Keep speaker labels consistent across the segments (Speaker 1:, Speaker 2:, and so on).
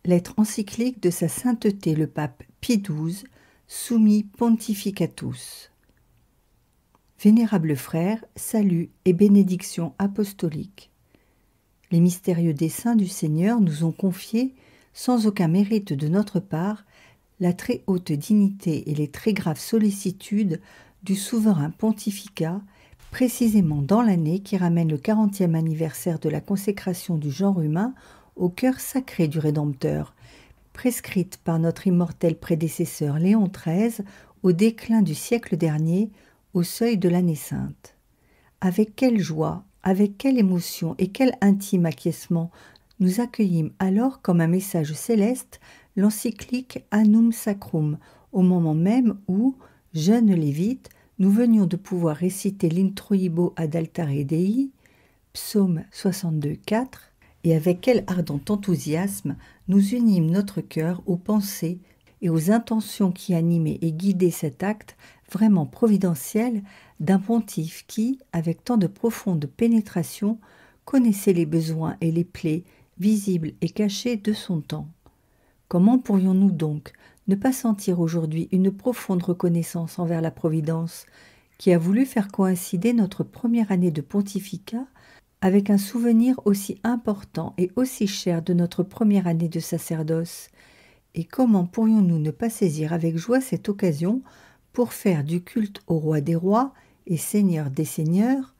Speaker 1: Lettre encyclique de sa sainteté le pape Pie XII, Summi Pontificatus. Vénérables frères, salut et bénédiction apostolique. Les mystérieux desseins du Seigneur nous ont confié, sans aucun mérite de notre part, la très haute dignité et les très graves sollicitudes du souverain pontificat, précisément dans l'année qui ramène le 40e anniversaire de la consécration du genre humain au cœur sacré du Rédempteur, prescrite par notre immortel prédécesseur Léon XIII au déclin du siècle dernier, au seuil de l'année sainte. Avec quelle joie, avec quelle émotion et quel intime acquiescement nous accueillîmes alors comme un message céleste l'encyclique Annum Sacrum, au moment même où, jeunes lévites, nous venions de pouvoir réciter l'Introibo ad altare Dei, psaume 62,4, et avec quel ardent enthousiasme nous unîmes notre cœur aux pensées et aux intentions qui animaient et guidaient cet acte vraiment providentiel d'un pontife qui, avec tant de profonde pénétration, connaissait les besoins et les plaies visibles et cachées de son temps. Comment pourrions-nous donc ne pas sentir aujourd'hui une profonde reconnaissance envers la Providence qui a voulu faire coïncider notre première année de pontificat avec un souvenir aussi important et aussi cher de notre première année de sacerdoce? Et comment pourrions-nous ne pas saisir avec joie cette occasion pour faire du culte au roi des rois et seigneur des seigneurs,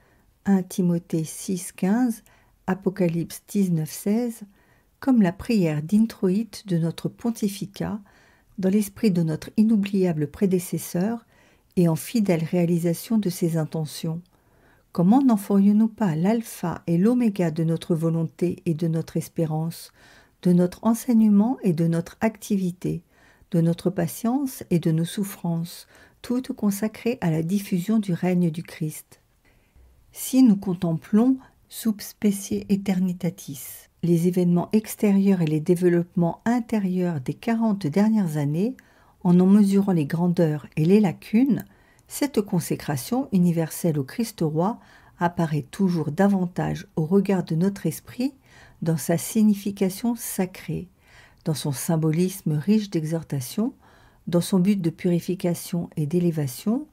Speaker 1: 1 Timothée 6,15, Apocalypse 19,16, comme la prière d'introïte de notre pontificat, dans l'esprit de notre inoubliable prédécesseur et en fidèle réalisation de ses intentions? Comment n'en ferions-nous pas l'alpha et l'oméga de notre volonté et de notre espérance, de notre enseignement et de notre activité, de notre patience et de nos souffrances, toutes consacrées à la diffusion du règne du Christ? Si nous contemplons sub specie aeternitatis les événements extérieurs et les développements intérieurs des 40 dernières années, en mesurant les grandeurs et les lacunes, cette consécration universelle au Christ roi apparaît toujours davantage au regard de notre esprit dans sa signification sacrée, dans son symbolisme riche d'exhortation, dans son but de purification et d'élévation,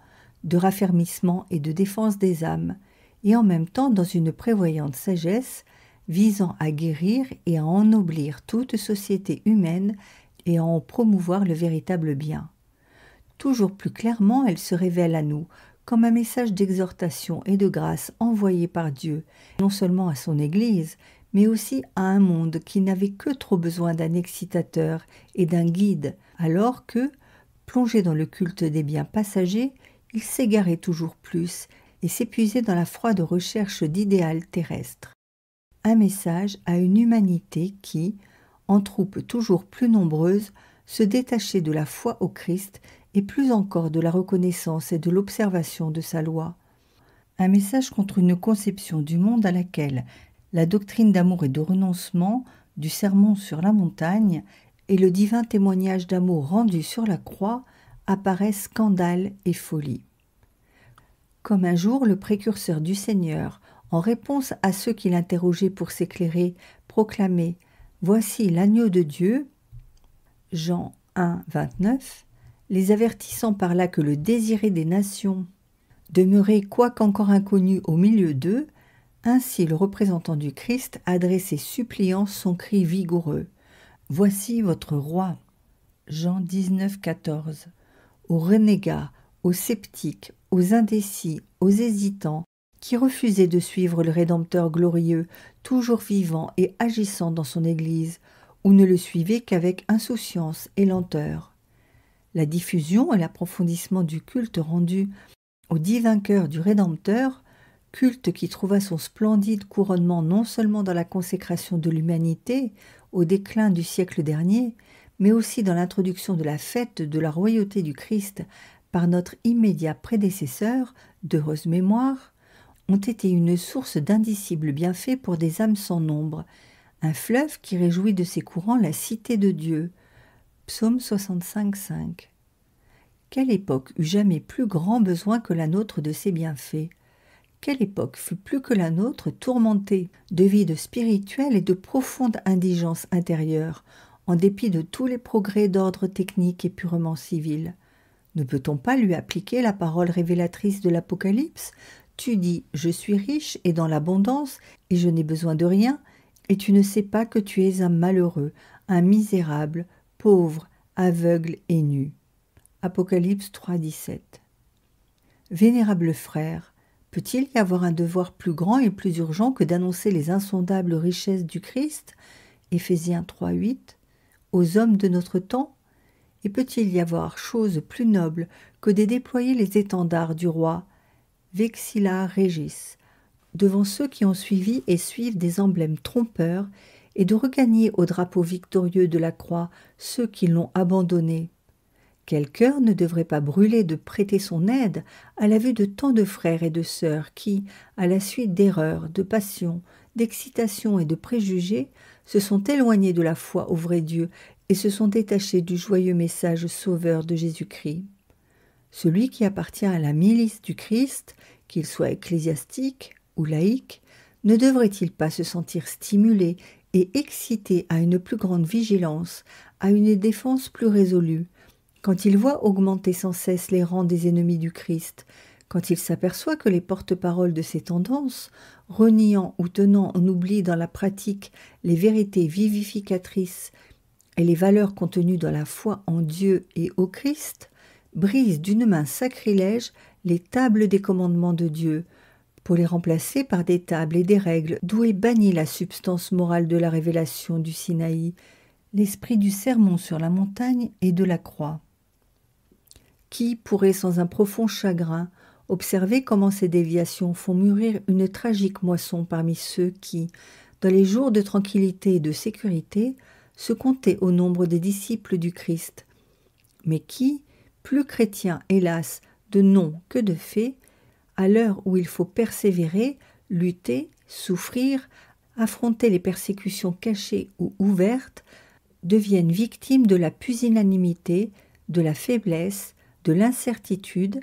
Speaker 1: de raffermissement et de défense des âmes, et en même temps dans une prévoyante sagesse visant à guérir et à ennoblir toute société humaine et à en promouvoir le véritable bien. Toujours plus clairement, elle se révèle à nous comme un message d'exhortation et de grâce envoyé par Dieu, non seulement à son Église, mais aussi à un monde qui n'avait que trop besoin d'un excitateur et d'un guide, alors que, plongé dans le culte des biens passagers, il s'égarait toujours plus et s'épuisait dans la froide recherche d'idéal terrestre. Un message à une humanité qui, en troupes toujours plus nombreuses, se détachait de la foi au Christ et plus encore de la reconnaissance et de l'observation de sa loi. Un message contre une conception du monde à laquelle la doctrine d'amour et de renoncement du sermon sur la montagne et le divin témoignage d'amour rendu sur la croix apparaissent scandale et folie. Comme un jour le précurseur du Seigneur, en réponse à ceux qui l'interrogeaient pour s'éclairer, proclamait « Voici l'agneau de Dieu » Jean 1, 29, les avertissant par là que le désiré des nations demeurait quoiqu'encore inconnu au milieu d'eux, ainsi le représentant du Christ adressait suppliant son cri vigoureux « Voici votre roi » Jean 19, 14, aux renégats, aux sceptiques, aux indécis, aux hésitants, qui refusaient de suivre le Rédempteur glorieux, toujours vivant et agissant dans son Église, ou ne le suivaient qu'avec insouciance et lenteur. La diffusion et l'approfondissement du culte rendu au divin cœur du Rédempteur, culte qui trouva son splendide couronnement non seulement dans la consécration de l'humanité au déclin du siècle dernier, mais aussi dans l'introduction de la fête de la royauté du Christ par notre immédiat prédécesseur, d'heureuse mémoire, ont été une source d'indicibles bienfaits pour des âmes sans nombre, un fleuve qui réjouit de ses courants la cité de Dieu. Psaume 65,5. Quelle époque eut jamais plus grand besoin que la nôtre de ces bienfaits? Quelle époque fut plus que la nôtre tourmentée de vide spirituel et de profonde indigence intérieure, en dépit de tous les progrès d'ordre technique et purement civil. Ne peut-on pas lui appliquer la parole révélatrice de l'Apocalypse ? Tu dis « Je suis riche et dans l'abondance, et je n'ai besoin de rien », et tu ne sais pas que tu es un malheureux, un misérable, pauvre, aveugle et nu. Apocalypse 3, 17. Vénérable frère, peut-il y avoir un devoir plus grand et plus urgent que d'annoncer les insondables richesses du Christ, Éphésiens 3, 8, aux hommes de notre temps? Et peut-il y avoir chose plus noble que de déployer les étendards du roi, Vexilla Regis, devant ceux qui ont suivi et suivent des emblèmes trompeurs, et de regagner au drapeau victorieux de la croix ceux qui l'ont abandonné? Quel cœur ne devrait pas brûler de prêter son aide à la vue de tant de frères et de sœurs qui, à la suite d'erreurs, de passions, d'excitations et de préjugés, se sont éloignés de la foi au vrai Dieu et se sont détachés du joyeux message sauveur de Jésus-Christ? Celui qui appartient à la milice du Christ, qu'il soit ecclésiastique ou laïque, ne devrait-il pas se sentir stimulé et excité à une plus grande vigilance, à une défense plus résolue, quand il voit augmenter sans cesse les rangs des ennemis du Christ, quand il s'aperçoit que les porte-paroles de ces tendances, reniant ou tenant en oubli dans la pratique les vérités vivificatrices et les valeurs contenues dans la foi en Dieu et au Christ, brisent d'une main sacrilège les tables des commandements de Dieu, pour les remplacer par des tables et des règles d'où est bannie la substance morale de la révélation du Sinaï, l'esprit du sermon sur la montagne et de la croix. Qui pourrait sans un profond chagrin observer comment ces déviations font mûrir une tragique moisson parmi ceux qui, dans les jours de tranquillité et de sécurité, se comptaient au nombre des disciples du Christ, mais qui, plus chrétiens hélas de nom que de fait, à l'heure où il faut persévérer, lutter, souffrir, affronter les persécutions cachées ou ouvertes, deviennent victimes de la pusillanimité, de la faiblesse, de l'incertitude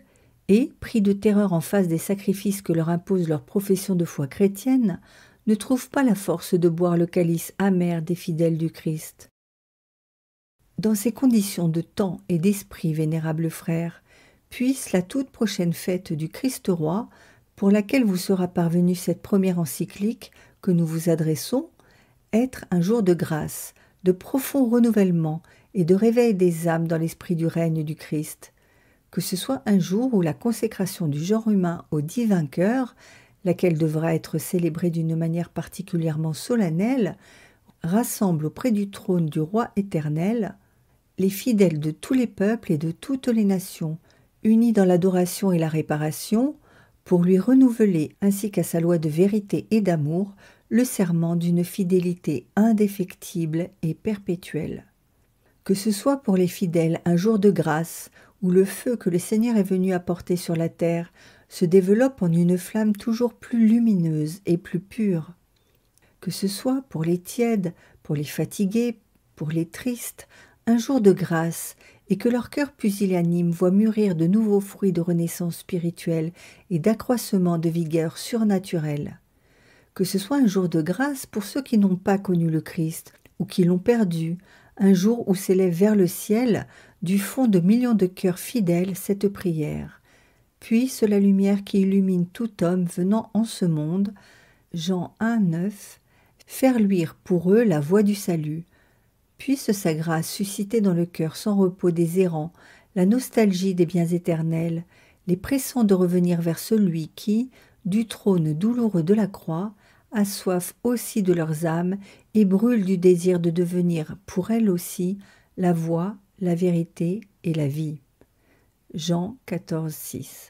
Speaker 1: et, pris de terreur en face des sacrifices que leur impose leur profession de foi chrétienne, ne trouvent pas la force de boire le calice amer des fidèles du Christ. Dans ces conditions de temps et d'esprit, vénérable frère, puisse la toute prochaine fête du Christ roi, pour laquelle vous sera parvenue cette première encyclique que nous vous adressons, être un jour de grâce, de profond renouvellement et de réveil des âmes dans l'esprit du règne du Christ. Que ce soit un jour où la consécration du genre humain au divin cœur, laquelle devra être célébrée d'une manière particulièrement solennelle, rassemble auprès du trône du roi éternel les fidèles de tous les peuples et de toutes les nations, unis dans l'adoration et la réparation, pour lui renouveler, ainsi qu'à sa loi de vérité et d'amour, le serment d'une fidélité indéfectible et perpétuelle. Que ce soit pour les fidèles un jour de grâce, où le feu que le Seigneur est venu apporter sur la terre se développe en une flamme toujours plus lumineuse et plus pure. Que ce soit pour les tièdes, pour les fatigués, pour les tristes, un jour de grâce, et que leur cœur pusillanime voit mûrir de nouveaux fruits de renaissance spirituelle et d'accroissement de vigueur surnaturelle. Que ce soit un jour de grâce pour ceux qui n'ont pas connu le Christ ou qui l'ont perdu, un jour où s'élève vers le ciel, du fond de millions de cœurs fidèles, cette prière. Puisse la lumière qui illumine tout homme venant en ce monde, Jean 1, 9, faire luire pour eux la voie du salut. Puisse sa grâce susciter dans le cœur sans repos des errants la nostalgie des biens éternels, les pressant de revenir vers celui qui, du trône douloureux de la croix, a soif aussi de leurs âmes et brûle du désir de devenir, pour elles aussi, la voie, la vérité et la vie. Jean 14, 6.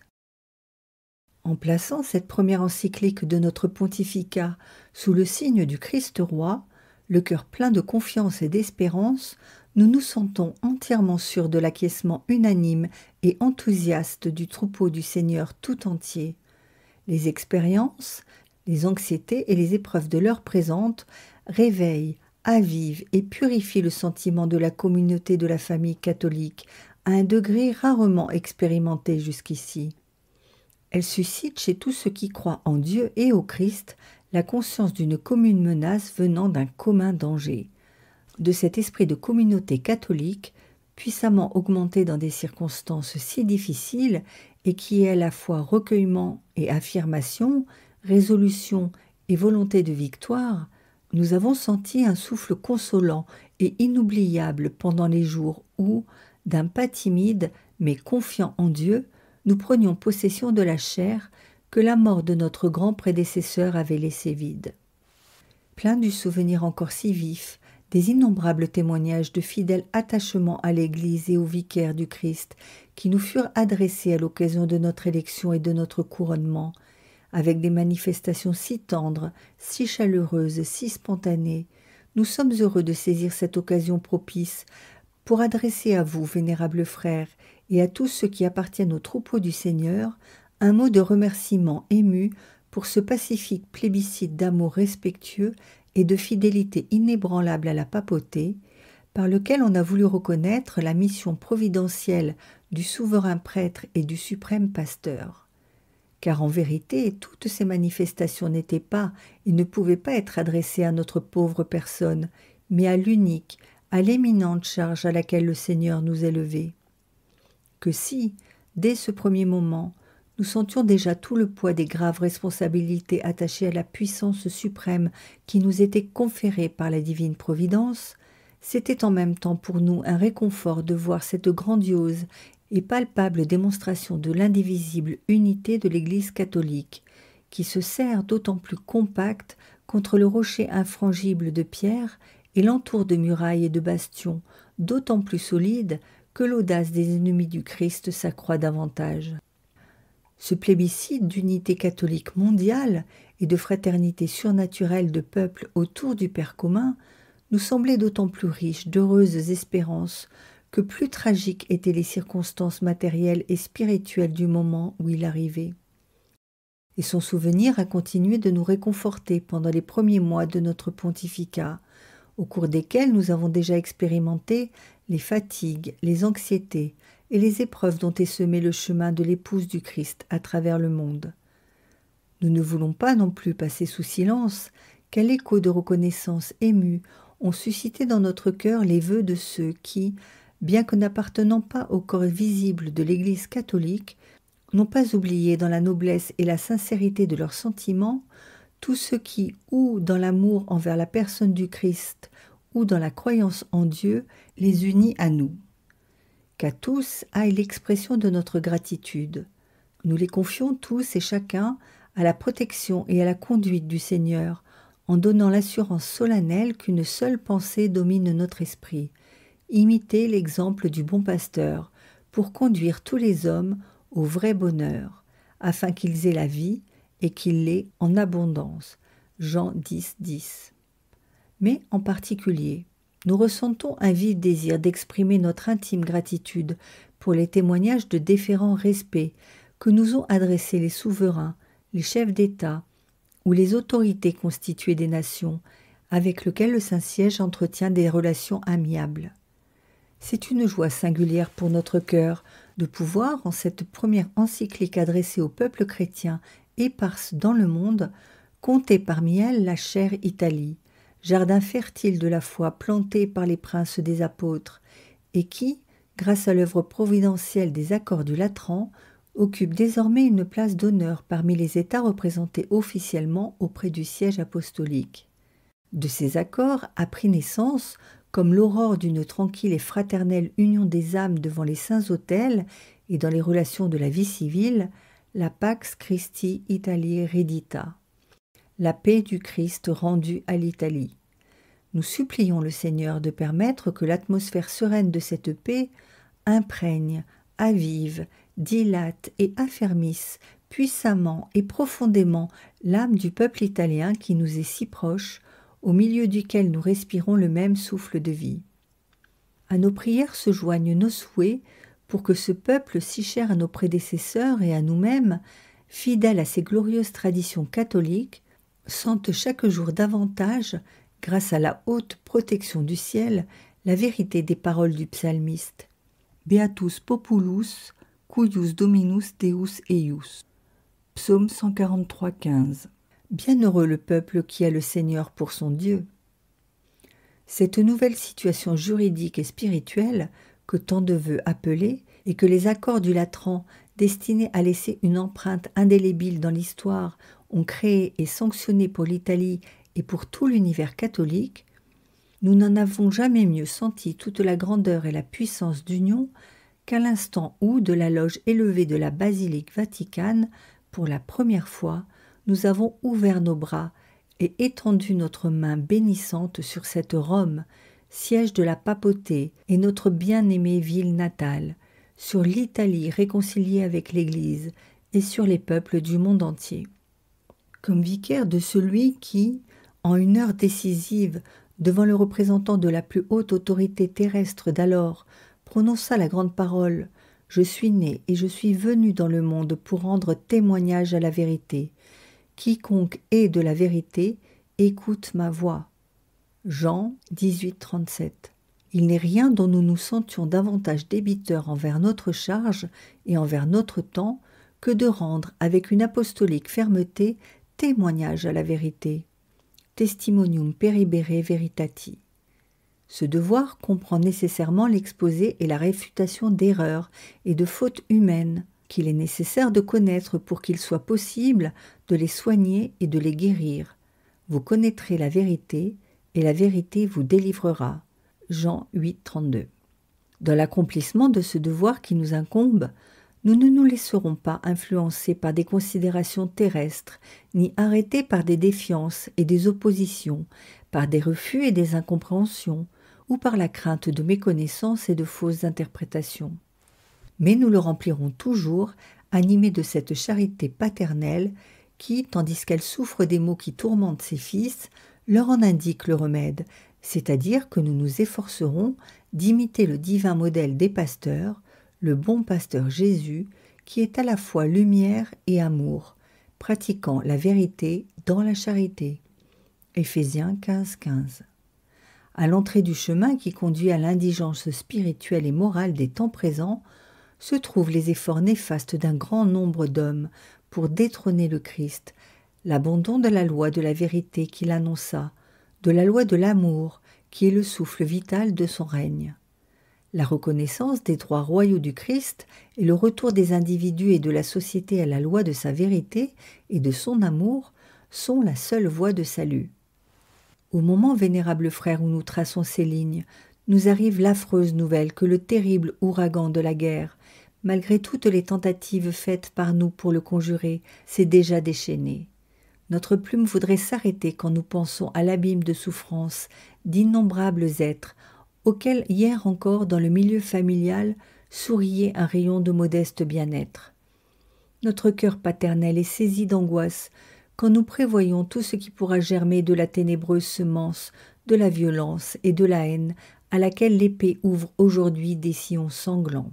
Speaker 1: En plaçant cette première encyclique de notre pontificat sous le signe du Christ roi, le cœur plein de confiance et d'espérance, nous nous sentons entièrement sûrs de l'acquiescement unanime et enthousiaste du troupeau du Seigneur tout entier. Les expériences, les anxiétés et les épreuves de l'heure présente réveillent, avivent et purifient le sentiment de la communauté de la famille catholique à un degré rarement expérimenté jusqu'ici. Elles suscitent chez tous ceux qui croient en Dieu et au Christ la conscience d'une commune menace venant d'un commun danger. de cet esprit de communauté catholique, puissamment augmenté dans des circonstances si difficiles et qui est à la fois recueillement et affirmation, résolution et volonté de victoire, nous avons senti un souffle consolant et inoubliable pendant les jours où, d'un pas timide mais confiant en Dieu, nous prenions possession de la chair que la mort de notre grand prédécesseur avait laissée vide. Plein du souvenir encore si vif des innombrables témoignages de fidèle attachement à l'Église et au vicaire du Christ qui nous furent adressés à l'occasion de notre élection et de notre couronnement, avec des manifestations si tendres, si chaleureuses, si spontanées, nous sommes heureux de saisir cette occasion propice pour adresser à vous, vénérables frères, et à tous ceux qui appartiennent au troupeau du Seigneur, un mot de remerciement ému pour ce pacifique plébiscite d'amour respectueux et de fidélité inébranlable à la papauté, par lequel on a voulu reconnaître la mission providentielle du souverain prêtre et du suprême pasteur. Car en vérité, toutes ces manifestations n'étaient pas et ne pouvaient pas être adressées à notre pauvre personne, mais à l'unique, à l'éminente charge à laquelle le Seigneur nous élevait. Que si, dès ce premier moment, nous sentions déjà tout le poids des graves responsabilités attachées à la puissance suprême qui nous était conférée par la divine providence, c'était en même temps pour nous un réconfort de voir cette grandiose et palpable démonstration de l'indivisible unité de l'Église catholique, qui se serre d'autant plus compacte contre le rocher infrangible de pierre et l'entoure de murailles et de bastions, d'autant plus solide que l'audace des ennemis du Christ s'accroît davantage. Ce plébiscite d'unité catholique mondiale et de fraternité surnaturelle de peuples autour du Père commun nous semblait d'autant plus riche d'heureuses espérances que plus tragiques étaient les circonstances matérielles et spirituelles du moment où il arrivait. Et son souvenir a continué de nous réconforter pendant les premiers mois de notre pontificat, au cours desquels nous avons déjà expérimenté les fatigues, les anxiétés et les épreuves dont est semé le chemin de l'épouse du Christ à travers le monde. Nous ne voulons pas non plus passer sous silence quel écho de reconnaissance émue ont suscité dans notre cœur les vœux de ceux qui, bien que n'appartenant pas au corps visible de l'Église catholique, n'ont pas oublié dans la noblesse et la sincérité de leurs sentiments tout ce qui, ou dans l'amour envers la personne du Christ, ou dans la croyance en Dieu, les unit à nous. Qu'à tous aille l'expression de notre gratitude. Nous les confions tous et chacun à la protection et à la conduite du Seigneur, en donnant l'assurance solennelle qu'une seule pensée domine notre esprit: imiter l'exemple du bon pasteur pour conduire tous les hommes au vrai bonheur, afin qu'ils aient la vie et qu'ils l'aient en abondance. Jean 10, 10. Mais en particulier, nous ressentons un vif désir d'exprimer notre intime gratitude pour les témoignages de déférent respect que nous ont adressés les souverains, les chefs d'État ou les autorités constituées des nations, avec lesquels le Saint-Siège entretient des relations amiables. C'est une joie singulière pour notre cœur de pouvoir, en cette première encyclique adressée au peuple chrétien éparse dans le monde, compter parmi elles la chère Italie, jardin fertile de la foi planté par les princes des apôtres, et qui, grâce à l'œuvre providentielle des accords du Latran, occupe désormais une place d'honneur parmi les États représentés officiellement auprès du siège apostolique. De ces accords a pris naissance, comme l'aurore d'une tranquille et fraternelle union des âmes devant les saints autels et dans les relations de la vie civile, la Pax Christi Italiae Reddita, la paix du Christ rendue à l'Italie. Nous supplions le Seigneur de permettre que l'atmosphère sereine de cette paix imprègne, avive, dilate et affermisse puissamment et profondément l'âme du peuple italien qui nous est si proche, au milieu duquel nous respirons le même souffle de vie. À nos prières se joignent nos souhaits pour que ce peuple si cher à nos prédécesseurs et à nous-mêmes, fidèle à ces glorieuses traditions catholiques, sente chaque jour davantage, grâce à la haute protection du ciel, la vérité des paroles du psalmiste. Beatus populus, cuius dominus Deus eius. Psaume 143,15. Bienheureux le peuple qui a le Seigneur pour son Dieu. Cette nouvelle situation juridique et spirituelle, que tant de vœux appelaient, et que les accords du Latran, destinés à laisser une empreinte indélébile dans l'histoire, ont créé et sanctionné pour l'Italie et pour tout l'univers catholique, nous n'en avons jamais mieux senti toute la grandeur et la puissance d'union qu'à l'instant où, de la loge élevée de la basilique vaticane, pour la première fois, nous avons ouvert nos bras et étendu notre main bénissante sur cette Rome, siège de la papauté et notre bien-aimée ville natale, sur l'Italie réconciliée avec l'Église et sur les peuples du monde entier. Comme vicaire de celui qui, en une heure décisive, devant le représentant de la plus haute autorité terrestre d'alors, prononça la grande parole « Je suis né et je suis venu dans le monde pour rendre témoignage à la vérité. Quiconque est de la vérité, écoute ma voix. » Jean 18, 37. Il n'est rien dont nous nous sentions davantage débiteurs envers notre charge et envers notre temps que de rendre avec une apostolique fermeté témoignage à la vérité. Testimonium peribere veritati. Ce devoir comprend nécessairement l'exposé et la réfutation d'erreurs et de fautes humaines qu'il est nécessaire de connaître pour qu'il soit possible de les soigner et de les guérir. Vous connaîtrez la vérité et la vérité vous délivrera. Jean 8, 32. Dans l'accomplissement de ce devoir qui nous incombe, nous ne nous laisserons pas influencer par des considérations terrestres, ni arrêtés par des défiances et des oppositions, par des refus et des incompréhensions, ou par la crainte de méconnaissances et de fausses interprétations. Mais nous le remplirons toujours, animés de cette charité paternelle qui, tandis qu'elle souffre des maux qui tourmentent ses fils, leur en indique le remède, c'est-à-dire que nous nous efforcerons d'imiter le divin modèle des pasteurs, le bon pasteur Jésus, qui est à la fois lumière et amour, pratiquant la vérité dans la charité. Éphésiens 15, 15. À l'entrée du chemin qui conduit à l'indigence spirituelle et morale des temps présents, se trouvent les efforts néfastes d'un grand nombre d'hommes pour détrôner le Christ, l'abandon de la loi de la vérité qu'il annonça, de la loi de l'amour qui est le souffle vital de son règne. La reconnaissance des droits royaux du Christ et le retour des individus et de la société à la loi de sa vérité et de son amour sont la seule voie de salut. Au moment, vénérable frère, où nous traçons ces lignes, nous arrive l'affreuse nouvelle que le terrible ouragan de la guerre, malgré toutes les tentatives faites par nous pour le conjurer, s'est déjà déchaîné. Notre plume voudrait s'arrêter quand nous pensons à l'abîme de souffrance d'innombrables êtres, auxquels hier encore dans le milieu familial souriait un rayon de modeste bien-être. Notre cœur paternel est saisi d'angoisse quand nous prévoyons tout ce qui pourra germer de la ténébreuse semence, de la violence et de la haine à laquelle l'épée ouvre aujourd'hui des sillons sanglants.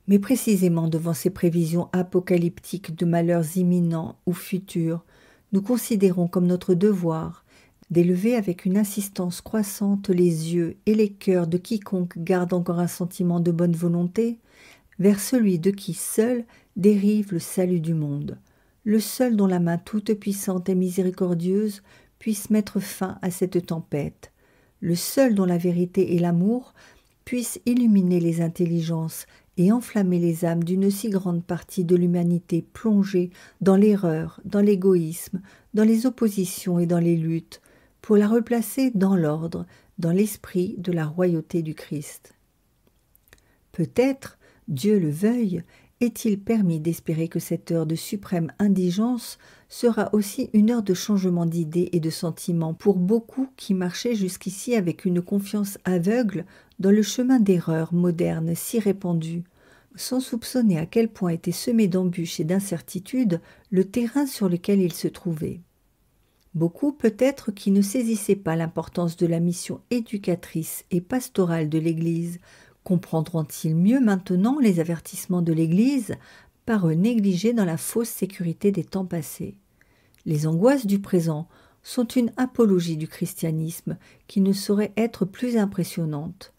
Speaker 1: Mais précisément devant ces prévisions apocalyptiques de malheurs imminents ou futurs, nous considérons comme notre devoir d'élever avec une insistance croissante les yeux et les cœurs de quiconque garde encore un sentiment de bonne volonté vers celui de qui seul dérive le salut du monde, le seul dont la main toute puissante et miséricordieuse puisse mettre fin à cette tempête, le seul dont la vérité et l'amour puissent illuminer les intelligences et enflammer les âmes d'une si grande partie de l'humanité plongée dans l'erreur, dans l'égoïsme, dans les oppositions et dans les luttes, pour la replacer dans l'ordre, dans l'esprit de la royauté du Christ. Peut-être, Dieu le veuille, est-il permis d'espérer que cette heure de suprême indigence sera aussi une heure de changement d'idées et de sentiments pour beaucoup qui marchaient jusqu'ici avec une confiance aveugle dans le chemin d'erreurs modernes si répandu, sans soupçonner à quel point était semé d'embûches et d'incertitudes le terrain sur lequel ils se trouvaient. Beaucoup peut-être qui ne saisissaient pas l'importance de la mission éducatrice et pastorale de l'Église comprendront-ils mieux maintenant les avertissements de l'Église par eux négligés dans la fausse sécurité des temps passés. Les angoisses du présent sont une apologie du christianisme qui ne saurait être plus impressionnante.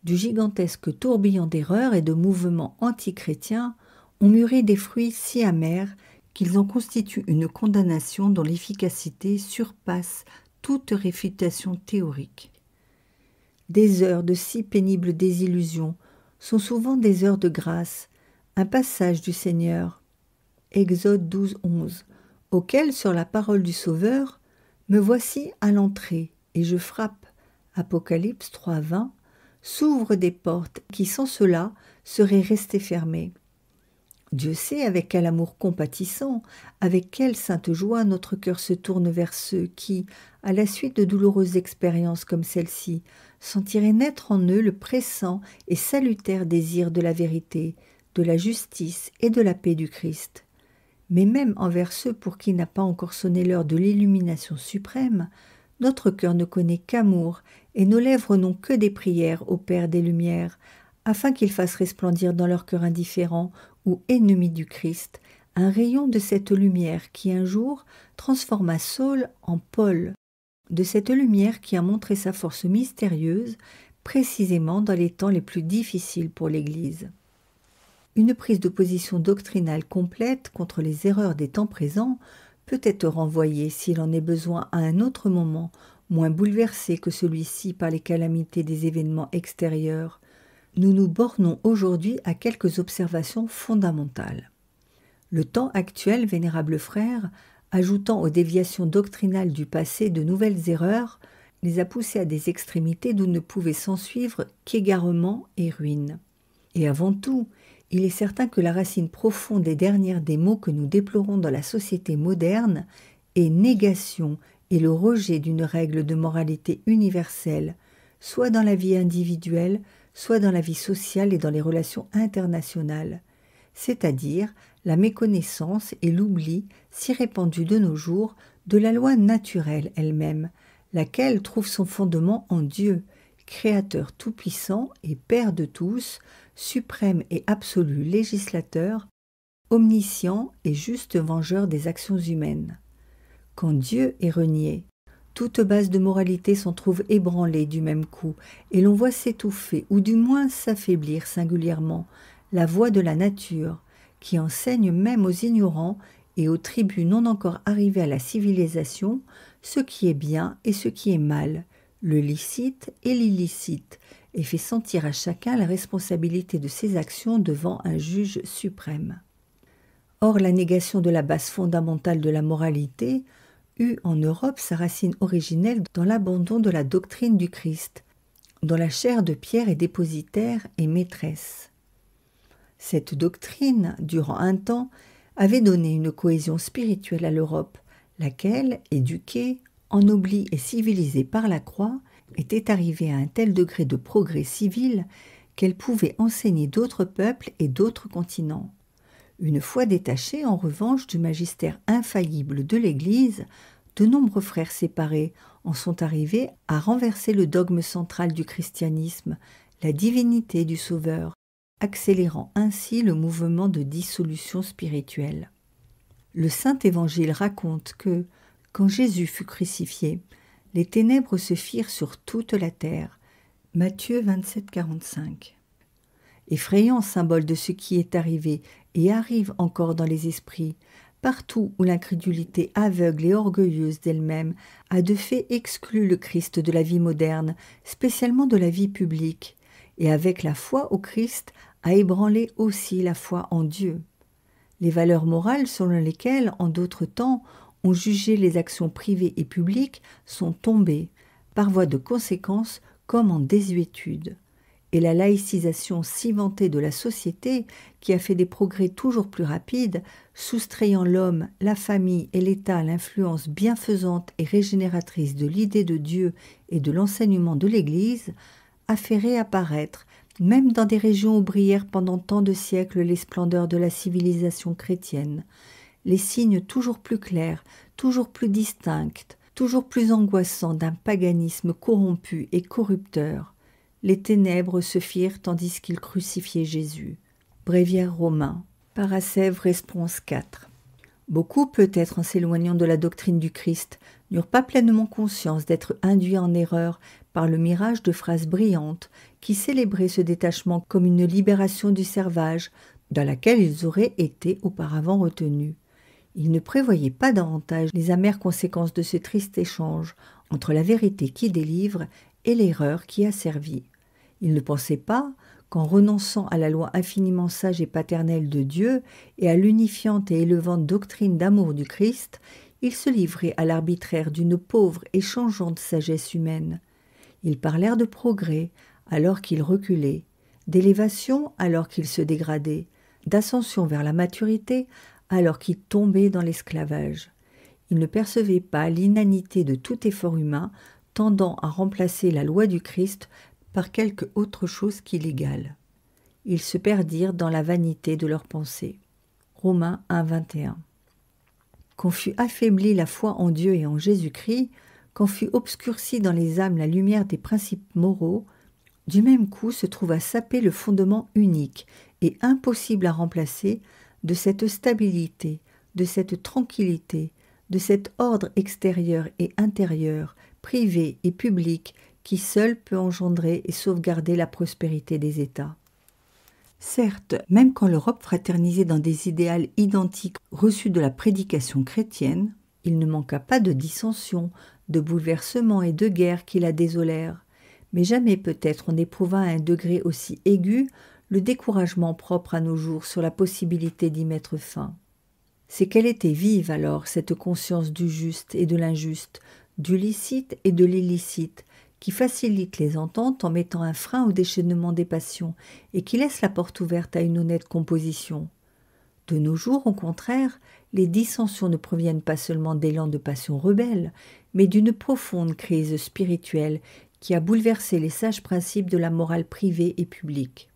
Speaker 1: Du gigantesque tourbillon d'erreurs et de mouvements antichrétiens ont mûri des fruits si amers qu'ils en constituent une condamnation dont l'efficacité surpasse toute réfutation théorique. Des heures de si pénibles désillusions sont souvent des heures de grâce, un passage du Seigneur. Exode 12, 11, auquel, sur la parole du Sauveur, me voici à l'entrée, et je frappe. Apocalypse 3, 20, s'ouvrent des portes qui, sans cela, seraient restées fermées. Dieu sait avec quel amour compatissant, avec quelle sainte joie notre cœur se tourne vers ceux qui, à la suite de douloureuses expériences comme celle-ci, sentiraient naître en eux le pressant et salutaire désir de la vérité, de la justice et de la paix du Christ. Mais même envers ceux pour qui n'a pas encore sonné l'heure de l'illumination suprême, notre cœur ne connaît qu'amour et nos lèvres n'ont que des prières au Père des Lumières, afin qu'il fasse resplendir dans leur cœur indifférent ou ennemi du Christ un rayon de cette lumière qui un jour transforma Saul en Paul, de cette lumière qui a montré sa force mystérieuse précisément dans les temps les plus difficiles pour l'Église. Une prise de position doctrinale complète contre les erreurs des temps présents peut être renvoyée s'il en est besoin à un autre moment, moins bouleversé que celui-ci par les calamités des événements extérieurs. Nous nous bornons aujourd'hui à quelques observations fondamentales. Le temps actuel, vénérable frère, ajoutant aux déviations doctrinales du passé de nouvelles erreurs, les a poussées à des extrémités d'où ne pouvait s'ensuivre qu'égarement et ruine. Et avant tout, il est certain que la racine profonde et dernière des maux que nous déplorons dans la société moderne est négation et le rejet d'une règle de moralité universelle, soit dans la vie individuelle, soit dans la vie sociale et dans les relations internationales, c'est-à-dire la méconnaissance et l'oubli si répandus de nos jours de la loi naturelle elle-même, laquelle trouve son fondement en Dieu, Créateur tout-puissant et Père de tous, suprême et absolu législateur, omniscient et juste vengeur des actions humaines. Quand Dieu est renié, toute base de moralité s'en trouve ébranlée du même coup, et l'on voit s'étouffer, ou du moins s'affaiblir singulièrement, la voix de la nature, qui enseigne même aux ignorants et aux tribus non encore arrivés à la civilisation ce qui est bien et ce qui est mal, le licite et l'illicite, et fait sentir à chacun la responsabilité de ses actions devant un juge suprême. Or, la négation de la base fondamentale de la moralité eut en Europe sa racine originelle dans l'abandon de la doctrine du Christ, dont la chair de pierre est dépositaire et maîtresse. Cette doctrine, durant un temps, avait donné une cohésion spirituelle à l'Europe, laquelle, éduquée, ennoblie et civilisée par la croix, était arrivée à un tel degré de progrès civil qu'elle pouvait enseigner d'autres peuples et d'autres continents. Une fois détachés, en revanche, du magistère infaillible de l'Église, de nombreux frères séparés en sont arrivés à renverser le dogme central du christianisme, la divinité du Sauveur, accélérant ainsi le mouvement de dissolution spirituelle. Le Saint-Évangile raconte que, quand Jésus fut crucifié, les ténèbres se firent sur toute la terre. Matthieu 27, 45. Effrayant symbole de ce qui est arrivé et arrive encore dans les esprits, partout où l'incrédulité aveugle et orgueilleuse d'elle-même a de fait exclu le Christ de la vie moderne, spécialement de la vie publique, et avec la foi au Christ a ébranlé aussi la foi en Dieu. Les valeurs morales selon lesquelles, en d'autres temps, on jugeait les actions privées et publiques sont tombées, par voie de conséquence comme en désuétude. Et la laïcisation si vantée de la société, qui a fait des progrès toujours plus rapides, soustrayant l'homme, la famille et l'État à l'influence bienfaisante et régénératrice de l'idée de Dieu et de l'enseignement de l'Église, a fait réapparaître, même dans des régions où brillèrent pendant tant de siècles les splendeurs de la civilisation chrétienne, les signes toujours plus clairs, toujours plus distincts, toujours plus angoissants d'un paganisme corrompu et corrupteur. Les ténèbres se firent tandis qu'ils crucifiaient Jésus. Bréviaire romain, Paracève Response 4. Beaucoup, peut-être en s'éloignant de la doctrine du Christ, n'eurent pas pleinement conscience d'être induits en erreur par le mirage de phrases brillantes qui célébraient ce détachement comme une libération du servage dans laquelle ils auraient été auparavant retenus. Ils ne prévoyaient pas davantage les amères conséquences de ce triste échange entre la vérité qui délivre et l'erreur qui a servi. Il ne pensait pas qu'en renonçant à la loi infiniment sage et paternelle de Dieu et à l'unifiante et élevante doctrine d'amour du Christ, il se livrait à l'arbitraire d'une pauvre et changeante sagesse humaine. Ils parlèrent de progrès alors qu'ils reculaient, d'élévation alors qu'ils se dégradaient, d'ascension vers la maturité alors qu'ils tombaient dans l'esclavage. Ils ne percevaient pas l'inanité de tout effort humain tendant à remplacer la loi du Christ par quelque autre chose qui l'égale. Ils se perdirent dans la vanité de leurs pensées. Romains 1, 21. Quand fut affaiblie la foi en Dieu et en Jésus-Christ, quand fut obscurcie dans les âmes la lumière des principes moraux, du même coup se trouva sapé le fondement unique et impossible à remplacer de cette stabilité, de cette tranquillité, de cet ordre extérieur et intérieur, privé et public, qui seul peut engendrer et sauvegarder la prospérité des États. Certes, même quand l'Europe fraternisait dans des idéals identiques reçus de la prédication chrétienne, il ne manqua pas de dissensions, de bouleversements et de guerres qui la désolèrent, mais jamais peut-être on éprouva à un degré aussi aigu le découragement propre à nos jours sur la possibilité d'y mettre fin. C'est qu'elle était vive alors, cette conscience du juste et de l'injuste, du licite et de l'illicite, qui facilite les ententes en mettant un frein au déchaînement des passions et qui laisse la porte ouverte à une honnête composition. De nos jours, au contraire, les dissensions ne proviennent pas seulement d'élan de passion rebelle, mais d'une profonde crise spirituelle qui a bouleversé les sages principes de la morale privée et publique.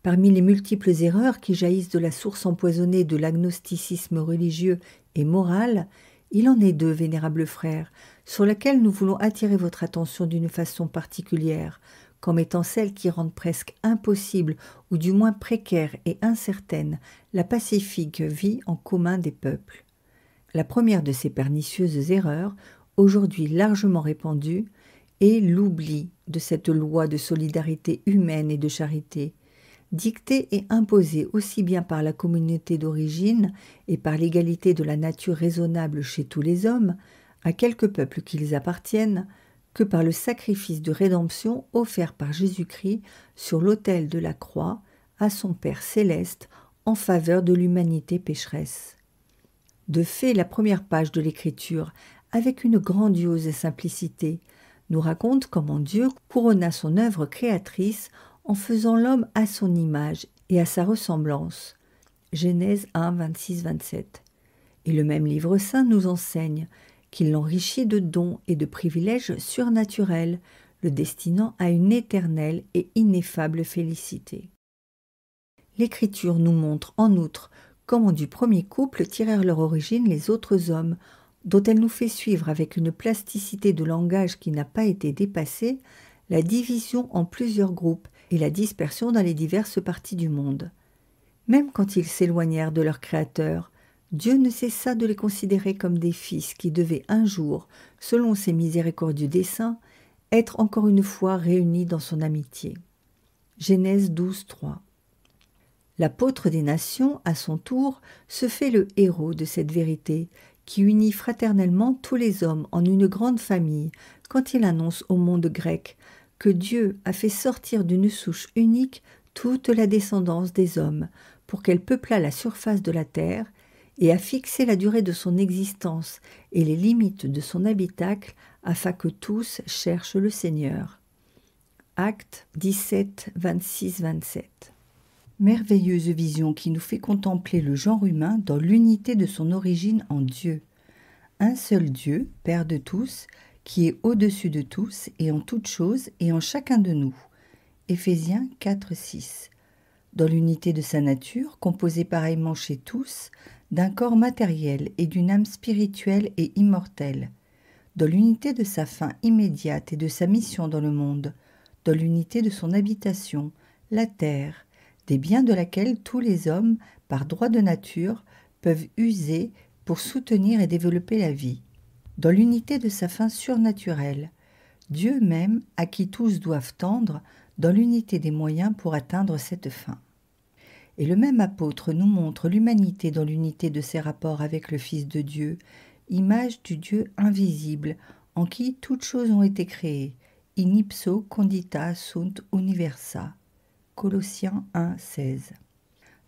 Speaker 1: Parmi les multiples erreurs qui jaillissent de la source empoisonnée de l'agnosticisme religieux et moral, il en est deux, vénérables frères, sur lesquelles nous voulons attirer votre attention d'une façon particulière, comme étant celles qui rendent presque impossible, ou du moins précaire et incertaine, la pacifique vie en commun des peuples. La première de ces pernicieuses erreurs, aujourd'hui largement répandue, est l'oubli de cette loi de solidarité humaine et de charité, dictée et imposée aussi bien par la communauté d'origine et par l'égalité de la nature raisonnable chez tous les hommes, à quelque peuple qu'ils appartiennent, que par le sacrifice de rédemption offert par Jésus-Christ sur l'autel de la croix à son Père céleste en faveur de l'humanité pécheresse. De fait, la première page de l'Écriture, avec une grandiose simplicité, nous raconte comment Dieu couronna son œuvre créatrice en faisant l'homme à son image et à sa ressemblance. Genèse 1, 26-27. Et le même livre saint nous enseigne qu'il l'enrichit de dons et de privilèges surnaturels, le destinant à une éternelle et ineffable félicité. L'Écriture nous montre en outre comment du premier couple tirèrent leur origine les autres hommes, dont elle nous fait suivre avec une plasticité de langage qui n'a pas été dépassée, la division en plusieurs groupes et la dispersion dans les diverses parties du monde. Même quand ils s'éloignèrent de leur Créateur, Dieu ne cessa de les considérer comme des fils qui devaient un jour, selon ses miséricordieux desseins, être encore une fois réunis dans son amitié. Genèse 12, 3. L'apôtre des nations, à son tour, se fait le héros de cette vérité qui unit fraternellement tous les hommes en une grande famille quand il annonce au monde grec que Dieu a fait sortir d'une souche unique toute la descendance des hommes pour qu'elle peuplât la surface de la terre et a fixé la durée de son existence et les limites de son habitacle afin que tous cherchent le Seigneur. Actes 17, 26-27. Merveilleuse vision qui nous fait contempler le genre humain dans l'unité de son origine en Dieu. Un seul Dieu, Père de tous, qui est au-dessus de tous et en toutes choses et en chacun de nous. Éphésiens 4, 6. Dans l'unité de sa nature, composée pareillement chez tous, d'un corps matériel et d'une âme spirituelle et immortelle. Dans l'unité de sa fin immédiate et de sa mission dans le monde. Dans l'unité de son habitation, la terre, des biens de laquelle tous les hommes, par droit de nature, peuvent user pour soutenir et développer la vie. Dans l'unité de sa fin surnaturelle, Dieu même à qui tous doivent tendre, dans l'unité des moyens pour atteindre cette fin. Et le même apôtre nous montre l'humanité dans l'unité de ses rapports avec le Fils de Dieu, image du Dieu invisible, en qui toutes choses ont été créées, in ipso condita sunt universa. Colossiens 1, 16.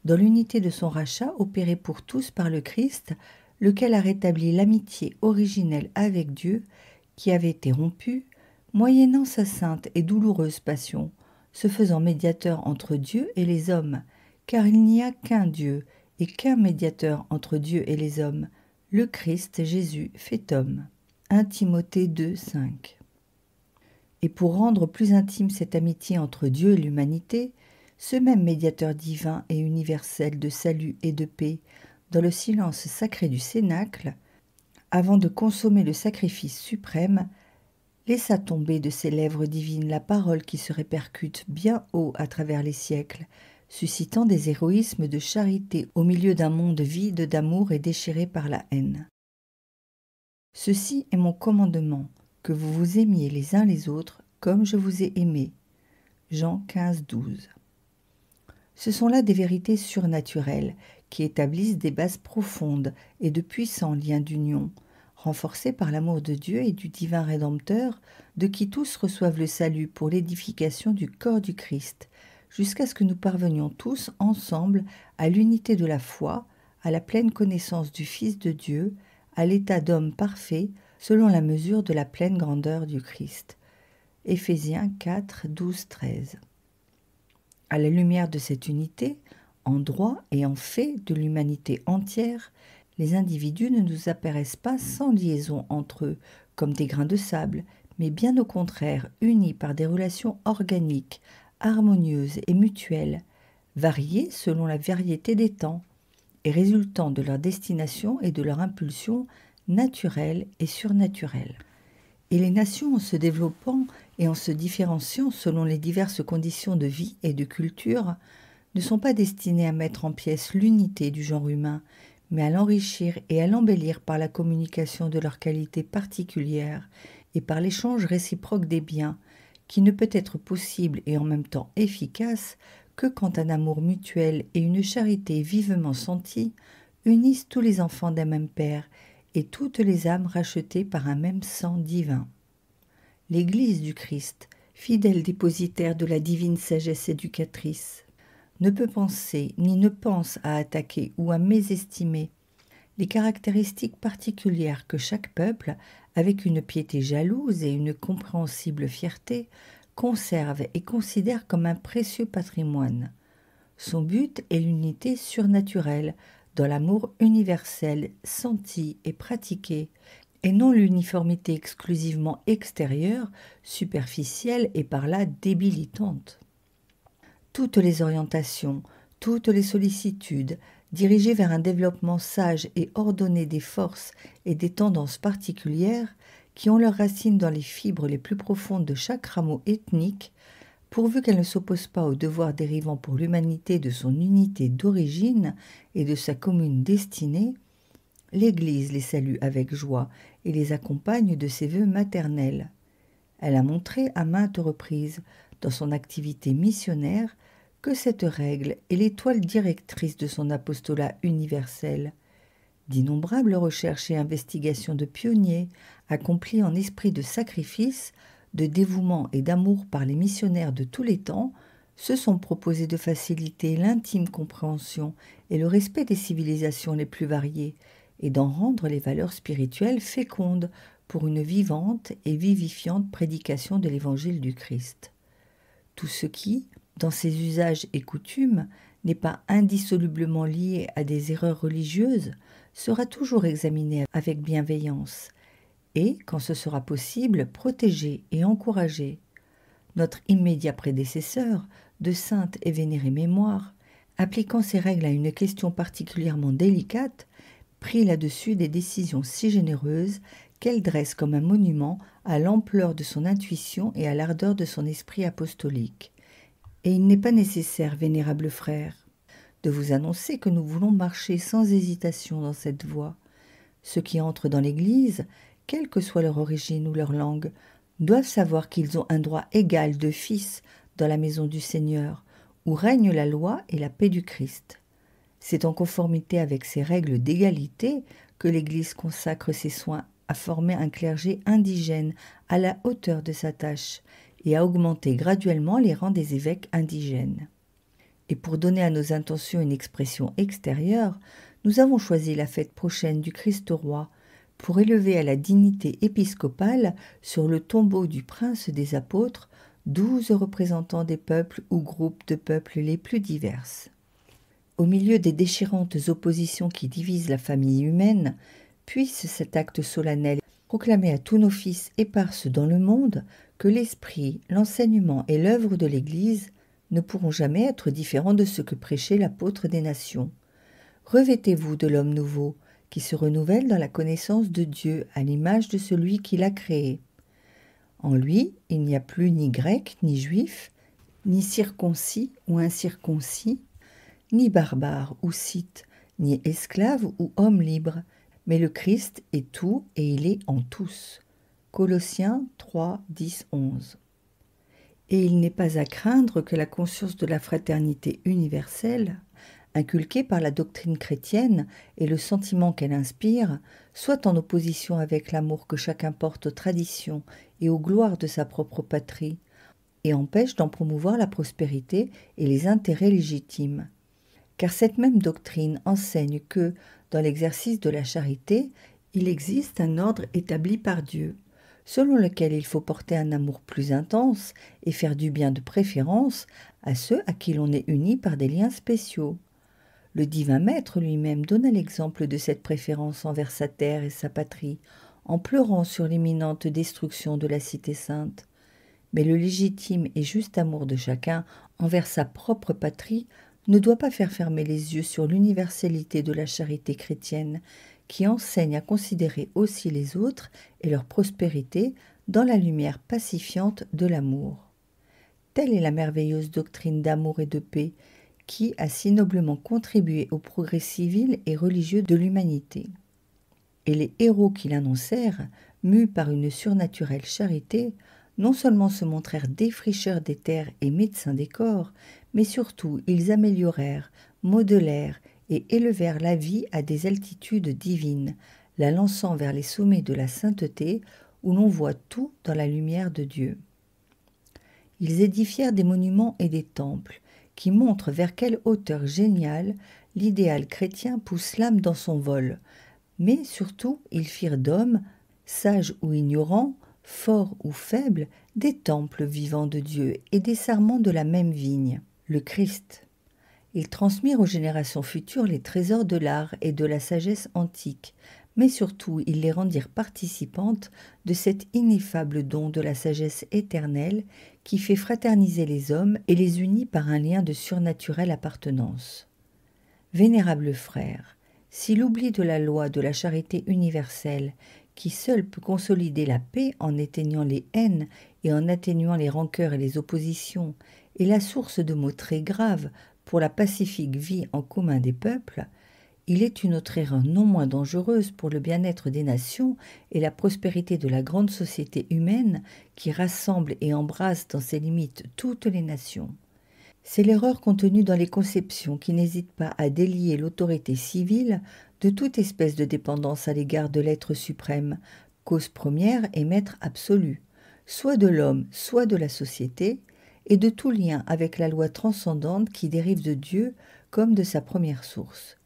Speaker 1: Dans l'unité de son rachat opéré pour tous par le Christ, lequel a rétabli l'amitié originelle avec Dieu, qui avait été rompue, moyennant sa sainte et douloureuse passion, se faisant médiateur entre Dieu et les hommes, car il n'y a qu'un Dieu et qu'un médiateur entre Dieu et les hommes, le Christ Jésus fait homme. 1 Timothée 2, 5. Et pour rendre plus intime cette amitié entre Dieu et l'humanité, ce même médiateur divin et universel de salut et de paix, dans le silence sacré du cénacle, avant de consommer le sacrifice suprême, laissa tomber de ses lèvres divines la parole qui se répercute bien haut à travers les siècles, suscitant des héroïsmes de charité au milieu d'un monde vide d'amour et déchiré par la haine. Ceci est mon commandement, que vous vous aimiez les uns les autres comme je vous ai aimés. Jean 15, 12. Ce sont là des vérités surnaturelles qui établissent des bases profondes et de puissants liens d'union, renforcés par l'amour de Dieu et du divin Rédempteur, de qui tous reçoivent le salut pour l'édification du corps du Christ, jusqu'à ce que nous parvenions tous ensemble à l'unité de la foi, à la pleine connaissance du Fils de Dieu, à l'état d'homme parfait, selon la mesure de la pleine grandeur du Christ. Éphésiens 4, 12, 13. À la lumière de cette unité, en droit et en fait de l'humanité entière, les individus ne nous apparaissent pas sans liaison entre eux, comme des grains de sable, mais bien au contraire unis par des relations organiques, harmonieuses et mutuelles, variées selon la variété des temps, et résultant de leur destination et de leur impulsion naturelle et surnaturelle. Et les nations, en se développant et en se différenciant selon les diverses conditions de vie et de culture, ne sont pas destinées à mettre en pièces l'unité du genre humain, mais à l'enrichir et à l'embellir par la communication de leurs qualités particulières et par l'échange réciproque des biens, qui ne peut être possible et en même temps efficace que quand un amour mutuel et une charité vivement sentie unissent tous les enfants d'un même Père et toutes les âmes rachetées par un même sang divin. L'Église du Christ, fidèle dépositaire de la divine sagesse éducatrice, ne peut penser ni ne pense à attaquer ou à mésestimer les caractéristiques particulières que chaque peuple, avec une piété jalouse et une compréhensible fierté, conserve et considère comme un précieux patrimoine. Son but est l'unité surnaturelle dans l'amour universel senti et pratiqué, et non l'uniformité exclusivement extérieure, superficielle et par là débilitante. Toutes les orientations, toutes les sollicitudes, dirigées vers un développement sage et ordonné des forces et des tendances particulières qui ont leurs racines dans les fibres les plus profondes de chaque rameau ethnique, pourvu qu'elles ne s'opposent pas aux devoirs dérivant pour l'humanité de son unité d'origine et de sa commune destinée, l'Église les salue avec joie et les accompagne de ses vœux maternels. Elle a montré à maintes reprises, dans son activité missionnaire, que cette règle est l'étoile directrice de son apostolat universel. D'innombrables recherches et investigations de pionniers, accomplies en esprit de sacrifice, de dévouement et d'amour par les missionnaires de tous les temps, se sont proposées de faciliter l'intime compréhension et le respect des civilisations les plus variées, et d'en rendre les valeurs spirituelles fécondes pour une vivante et vivifiante prédication de l'Évangile du Christ. Tout ce qui, dans ses usages et coutumes, n'est pas indissolublement lié à des erreurs religieuses, sera toujours examiné avec bienveillance, et, quand ce sera possible, protégé et encouragé. Notre immédiat prédécesseur, de sainte et vénérée mémoire, appliquant ces règles à une question particulièrement délicate, prit là-dessus des décisions si généreuses qu'elles dressent comme un monument à l'ampleur de son intuition et à l'ardeur de son esprit apostolique. Et il n'est pas nécessaire, vénérables frères, de vous annoncer que nous voulons marcher sans hésitation dans cette voie. Ceux qui entrent dans l'Église, quelle que soit leur origine ou leur langue, doivent savoir qu'ils ont un droit égal de fils dans la maison du Seigneur, où règne la loi et la paix du Christ. C'est en conformité avec ces règles d'égalité que l'Église consacre ses soins à former un clergé indigène à la hauteur de sa tâche et à augmenter graduellement les rangs des évêques indigènes. Et pour donner à nos intentions une expression extérieure, nous avons choisi la fête prochaine du Christ roi pour élever à la dignité épiscopale sur le tombeau du prince des apôtres 12 représentants des peuples ou groupes de peuples les plus diverses. Au milieu des déchirantes oppositions qui divisent la famille humaine, puisse cet acte solennel proclamer à tous nos fils éparses dans le monde que l'esprit, l'enseignement et l'œuvre de l'Église ne pourront jamais être différents de ce que prêchait l'apôtre des nations. Revêtez-vous de l'homme nouveau, qui se renouvelle dans la connaissance de Dieu à l'image de celui qui l'a créé. En lui, il n'y a plus ni grec ni juif, ni circoncis ou incirconcis, ni barbare ou scythe, ni esclave ou homme libre, mais le Christ est tout et il est en tous. Colossiens 3, 10, 11. Et il n'est pas à craindre que la conscience de la fraternité universelle, inculquée par la doctrine chrétienne et le sentiment qu'elle inspire, soit en opposition avec l'amour que chacun porte aux traditions et aux gloires de sa propre patrie, et empêche d'en promouvoir la prospérité et les intérêts légitimes. Car cette même doctrine enseigne que, dans l'exercice de la charité, il existe un ordre établi par Dieu, selon lequel il faut porter un amour plus intense et faire du bien de préférence à ceux à qui l'on est uni par des liens spéciaux. Le divin Maître lui-même donna l'exemple de cette préférence envers sa terre et sa patrie, en pleurant sur l'imminente destruction de la cité sainte. Mais le légitime et juste amour de chacun envers sa propre patrie ne doit pas faire fermer les yeux sur l'universalité de la charité chrétienne, qui enseigne à considérer aussi les autres et leur prospérité dans la lumière pacifiante de l'amour. Telle est la merveilleuse doctrine d'amour et de paix qui a si noblement contribué au progrès civil et religieux de l'humanité. Et les héros qui l'annoncèrent, mus par une surnaturelle charité, non seulement se montrèrent défricheurs des terres et médecins des corps, mais surtout ils améliorèrent, modelèrent et élevèrent la vie à des altitudes divines, la lançant vers les sommets de la sainteté, où l'on voit tout dans la lumière de Dieu. Ils édifièrent des monuments et des temples, qui montrent vers quelle hauteur géniale l'idéal chrétien pousse l'âme dans son vol, mais surtout ils firent d'hommes, sages ou ignorants, forts ou faibles, des temples vivants de Dieu et des sarments de la même vigne, le Christ. Ils transmirent aux générations futures les trésors de l'art et de la sagesse antique, mais surtout ils les rendirent participantes de cet ineffable don de la sagesse éternelle qui fait fraterniser les hommes et les unit par un lien de surnaturelle appartenance. Vénérables frères, si l'oubli de la loi de la charité universelle, qui seul peut consolider la paix en éteignant les haines et en atténuant les rancœurs et les oppositions, est la source de maux très graves pour la pacifique vie en commun des peuples, il est une autre erreur non moins dangereuse pour le bien-être des nations et la prospérité de la grande société humaine qui rassemble et embrasse dans ses limites toutes les nations. C'est l'erreur contenue dans les conceptions qui n'hésitent pas à délier l'autorité civile de toute espèce de dépendance à l'égard de l'être suprême, cause première et maître absolu, soit de l'homme, soit de la société, et de tout lien avec la loi transcendante qui dérive de Dieu comme de sa première source.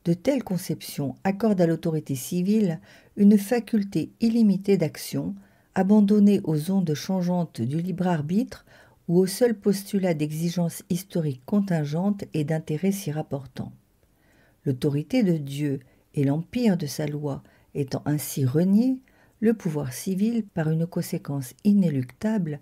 Speaker 1: De telles conceptions accordent à l'autorité civile une faculté illimitée d'action, abandonnée aux ondes changeantes du libre arbitre ou au seul postulat d'exigences historiques contingentes et d'intérêts s'y rapportant. L'autorité de Dieu et l'empire de sa loi étant ainsi reniés, le pouvoir civil, par une conséquence inéluctable,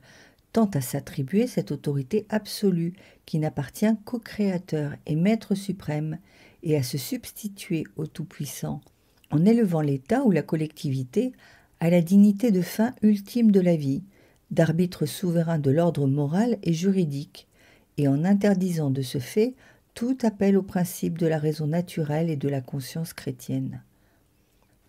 Speaker 1: tend à s'attribuer cette autorité absolue qui n'appartient qu'au Créateur et Maître suprême et à se substituer au Tout-Puissant, en élevant l'État ou la collectivité à la dignité de fin ultime de la vie, d'arbitre souverain de l'ordre moral et juridique, et en interdisant de ce fait tout appel au principe de la raison naturelle et de la conscience chrétienne.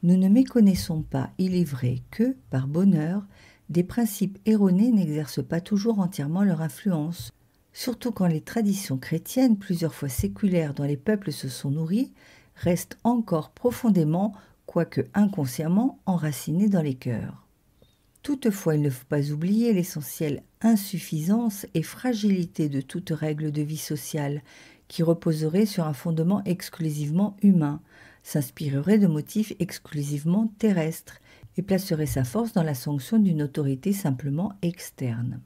Speaker 1: Nous ne méconnaissons pas, il est vrai, que, par bonheur, des principes erronés n'exercent pas toujours entièrement leur influence, surtout quand les traditions chrétiennes, plusieurs fois séculaires dont les peuples se sont nourris, restent encore profondément, quoique inconsciemment, enracinées dans les cœurs. Toutefois, il ne faut pas oublier l'essentielle insuffisance et fragilité de toute règle de vie sociale qui reposerait sur un fondement exclusivement humain, s'inspirerait de motifs exclusivement terrestres et placerait sa force dans la sanction d'une autorité simplement externe.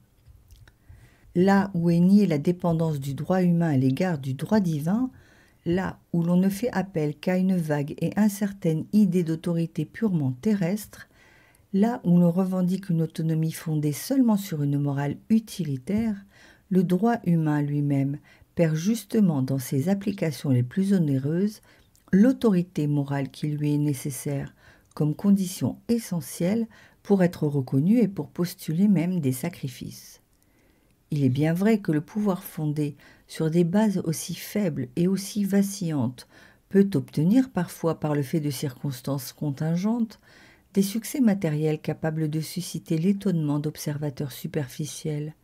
Speaker 1: Là où est niée la dépendance du droit humain à l'égard du droit divin, là où l'on ne fait appel qu'à une vague et incertaine idée d'autorité purement terrestre, là où l'on revendique une autonomie fondée seulement sur une morale utilitaire, le droit humain lui-même perd justement dans ses applications les plus onéreuses l'autorité morale qui lui est nécessaire comme condition essentielle pour être reconnu et pour postuler même des sacrifices. Il est bien vrai que le pouvoir fondé sur des bases aussi faibles et aussi vacillantes peut obtenir parfois par le fait de circonstances contingentes des succès matériels capables de susciter l'étonnement d'observateurs superficiels.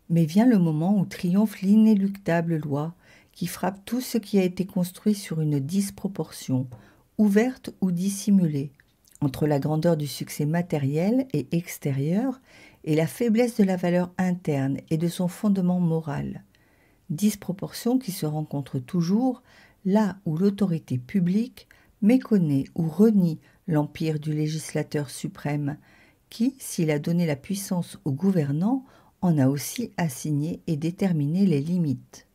Speaker 1: Mais vient le moment où triomphe l'inéluctable loi qui frappe tout ce qui a été construit sur une disproportion, ouverte ou dissimulée, entre la grandeur du succès matériel et extérieur et la faiblesse de la valeur interne et de son fondement moral. Disproportion qui se rencontre toujours là où l'autorité publique méconnaît ou renie l'empire du législateur suprême, qui, s'il a donné la puissance aux gouvernants, en a aussi assigné et déterminé les limites.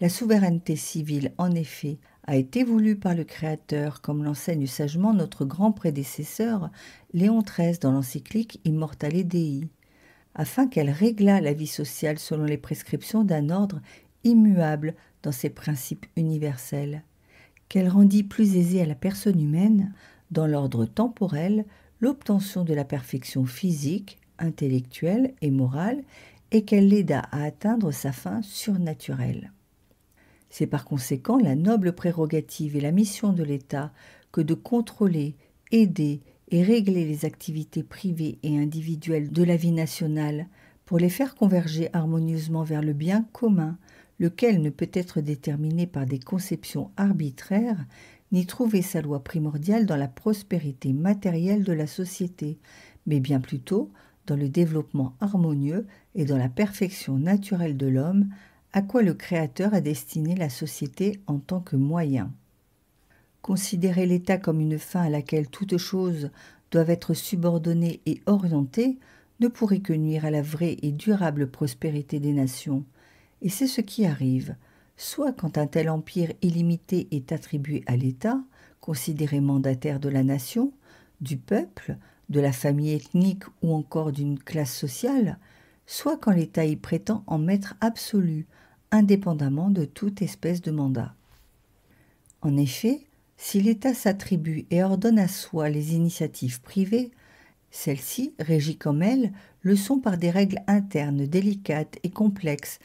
Speaker 1: La souveraineté civile, en effet, a été voulue par le Créateur, comme l'enseigne sagement notre grand prédécesseur Léon XIII dans l'encyclique Immortale Dei, afin qu'elle réglât la vie sociale selon les prescriptions d'un ordre immuable dans ses principes universels, qu'elle rendit plus aisée à la personne humaine, dans l'ordre temporel, l'obtention de la perfection physique, intellectuelle et morale, et qu'elle l'aida à atteindre sa fin surnaturelle. C'est par conséquent la noble prérogative et la mission de l'État que de contrôler, aider et régler les activités privées et individuelles de la vie nationale pour les faire converger harmonieusement vers le bien commun, lequel ne peut être déterminé par des conceptions arbitraires, ni trouver sa loi primordiale dans la prospérité matérielle de la société, mais bien plutôt dans le développement harmonieux et dans la perfection naturelle de l'homme, à quoi le Créateur a destiné la société en tant que moyen. Considérer l'État comme une fin à laquelle toutes choses doivent être subordonnées et orientées ne pourrait que nuire à la vraie et durable prospérité des nations, et c'est ce qui arrive, soit quand un tel empire illimité est attribué à l'État, considéré mandataire de la nation, du peuple, de la famille ethnique ou encore d'une classe sociale, soit quand l'État y prétend en maître absolu, indépendamment de toute espèce de mandat. En effet, si l'État s'attribue et ordonne à soi les initiatives privées, celles-ci, régies comme elles, le sont par des règles internes délicates et complexes,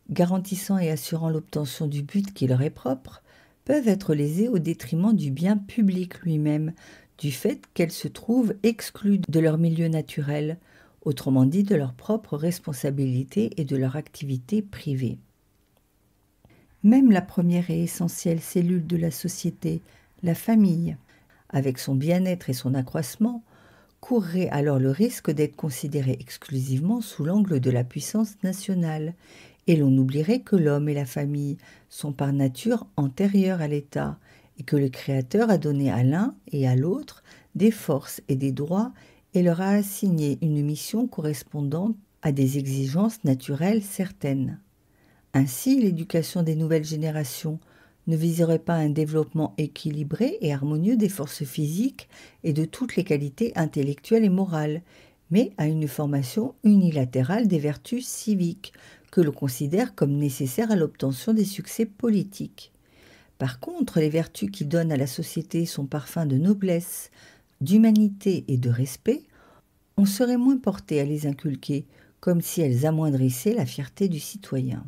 Speaker 1: garantissant et assurant l'obtention du but qui leur est propre, peuvent être lésées au détriment du bien public lui-même, du fait qu'elles se trouvent exclues de leur milieu naturel, autrement dit de leur propre responsabilité et de leur activité privée. Même la première et essentielle cellule de la société, la famille, avec son bien-être et son accroissement, courrait alors le risque d'être considérée exclusivement sous l'angle de la puissance nationale, et l'on oublierait que l'homme et la famille sont par nature antérieurs à l'État, et que le Créateur a donné à l'un et à l'autre des forces et des droits et leur a assigné une mission correspondant à des exigences naturelles certaines. Ainsi, l'éducation des nouvelles générations ne viserait pas un développement équilibré et harmonieux des forces physiques et de toutes les qualités intellectuelles et morales, mais à une formation unilatérale des vertus civiques, que l'on considère comme nécessaires à l'obtention des succès politiques. Par contre, les vertus qui donnent à la société son parfum de noblesse, d'humanité et de respect, on serait moins porté à les inculquer, comme si elles amoindrissaient la fierté du citoyen.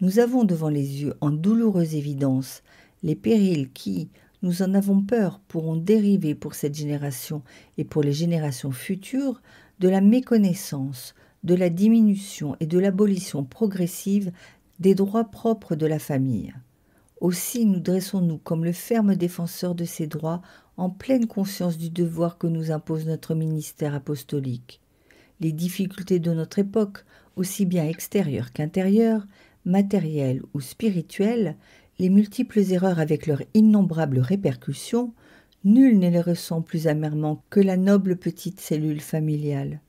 Speaker 1: Nous avons devant les yeux en douloureuse évidence les périls qui, nous en avons peur, pourront dériver pour cette génération et pour les générations futures de la méconnaissance, de la diminution et de l'abolition progressive des droits propres de la famille. Aussi nous dressons-nous comme le ferme défenseur de ces droits en pleine conscience du devoir que nous impose notre ministère apostolique. Les difficultés de notre époque, aussi bien extérieures qu'intérieures, matérielles ou spirituelles, les multiples erreurs avec leurs innombrables répercussions, nul ne les ressent plus amèrement que la noble petite cellule familiale.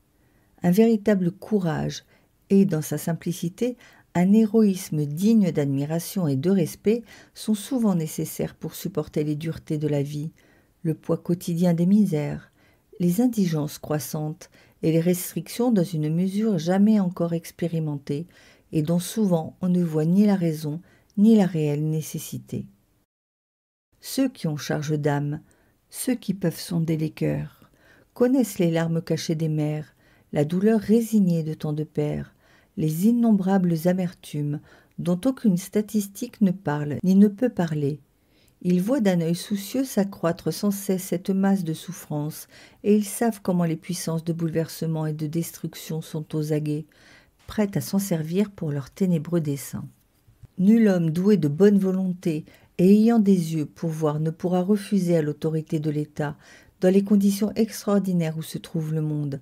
Speaker 1: Un véritable courage et, dans sa simplicité, un héroïsme digne d'admiration et de respect sont souvent nécessaires pour supporter les duretés de la vie, le poids quotidien des misères, les indigences croissantes et les restrictions dans une mesure jamais encore expérimentée et dont souvent on ne voit ni la raison ni la réelle nécessité. Ceux qui ont charge d'âme, ceux qui peuvent sonder les cœurs, connaissent les larmes cachées des mères, la douleur résignée de tant de pères, les innombrables amertumes dont aucune statistique ne parle ni ne peut parler. Ils voient d'un œil soucieux s'accroître sans cesse cette masse de souffrances, et ils savent comment les puissances de bouleversement et de destruction sont aux aguets, prêtes à s'en servir pour leurs ténébreux desseins. Nul homme doué de bonne volonté et ayant des yeux pour voir ne pourra refuser à l'autorité de l'État, dans les conditions extraordinaires où se trouve le monde,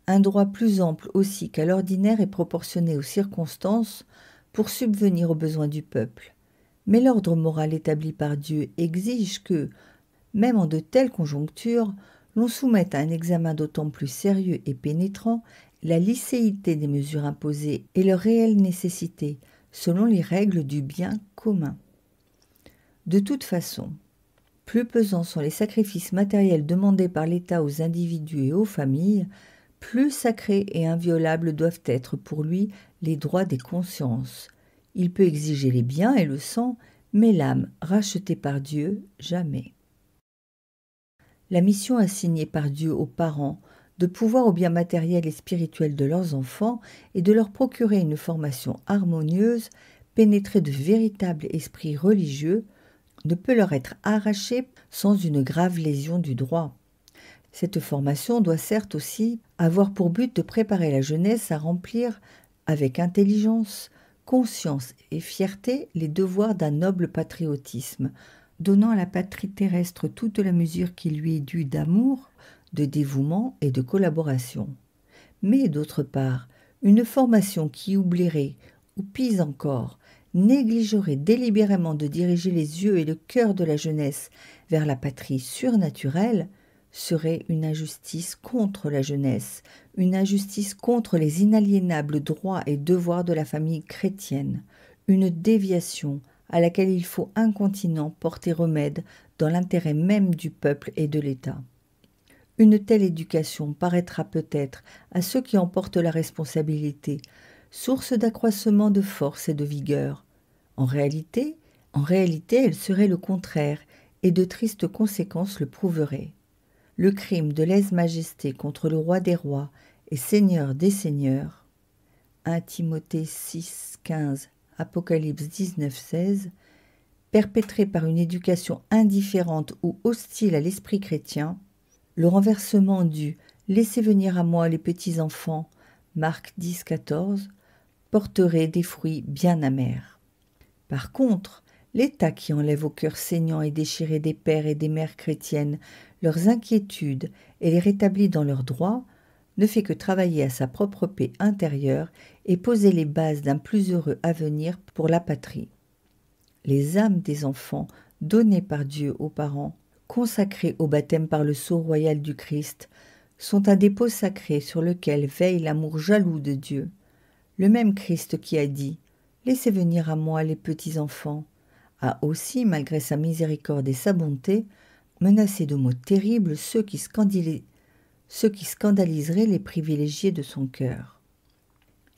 Speaker 1: un droit plus ample aussi qu'à l'ordinaire et proportionné aux circonstances pour subvenir aux besoins du peuple. Mais l'ordre moral établi par Dieu exige que, même en de telles conjonctures, l'on soumette à un examen d'autant plus sérieux et pénétrant la licéité des mesures imposées et leur réelle nécessité, selon les règles du bien commun. De toute façon, plus pesants sont les sacrifices matériels demandés par l'État aux individus et aux familles, plus sacrés et inviolables doivent être pour lui les droits des consciences. Il peut exiger les biens et le sang, mais l'âme, rachetée par Dieu, jamais. La mission assignée par Dieu aux parents de pouvoir au bien matériel et spirituel de leurs enfants et de leur procurer une formation harmonieuse, pénétrée de véritables esprits religieux, ne peut leur être arrachée sans une grave lésion du droit. Cette formation doit certes aussi avoir pour but de préparer la jeunesse à remplir, avec intelligence, conscience et fierté, les devoirs d'un noble patriotisme, donnant à la patrie terrestre toute la mesure qui lui est due d'amour, de dévouement et de collaboration. Mais, d'autre part, une formation qui oublierait, ou pis encore, négligerait délibérément de diriger les yeux et le cœur de la jeunesse vers la patrie surnaturelle, serait une injustice contre la jeunesse, une injustice contre les inaliénables droits et devoirs de la famille chrétienne, une déviation à laquelle il faut incontinent porter remède dans l'intérêt même du peuple et de l'État. Une telle éducation paraîtra peut-être à ceux qui en portent la responsabilité source d'accroissement de force et de vigueur. En réalité, elle serait le contraire et de tristes conséquences le prouveraient. Le crime de lèse-majesté contre le roi des rois et seigneur des seigneurs, 1 Timothée 6, 15, Apocalypse 19, 16, perpétré par une éducation indifférente ou hostile à l'esprit chrétien, le renversement du « laissez venir à moi les petits enfants » Marc 10, 14, porterait des fruits bien amers. Par contre, l'État qui enlève au cœur saignant et déchiré des pères et des mères chrétiennes leurs inquiétudes et les rétablit dans leurs droits, ne fait que travailler à sa propre paix intérieure et poser les bases d'un plus heureux avenir pour la patrie. Les âmes des enfants, données par Dieu aux parents, consacrés au baptême par le sceau royal du Christ, sont un dépôt sacré sur lequel veille l'amour jaloux de Dieu. Le même Christ qui a dit « Laissez venir à moi les petits enfants » a aussi, malgré sa miséricorde et sa bonté, menacé de mots terribles ceux qui scandaliseraient les privilégiés de son cœur.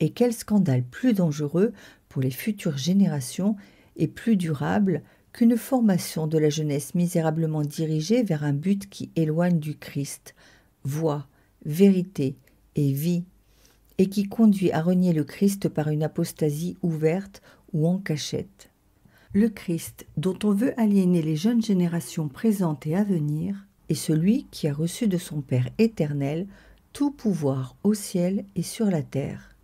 Speaker 1: Et quel scandale plus dangereux pour les futures générations et plus durable qu'une formation de la jeunesse misérablement dirigée vers un but qui éloigne du Christ, voie, vérité et vie, et qui conduit à renier le Christ par une apostasie ouverte ou en cachette. Le Christ, dont on veut aliéner les jeunes générations présentes et à venir, est celui qui a reçu de son Père éternel tout pouvoir au ciel et sur la terre.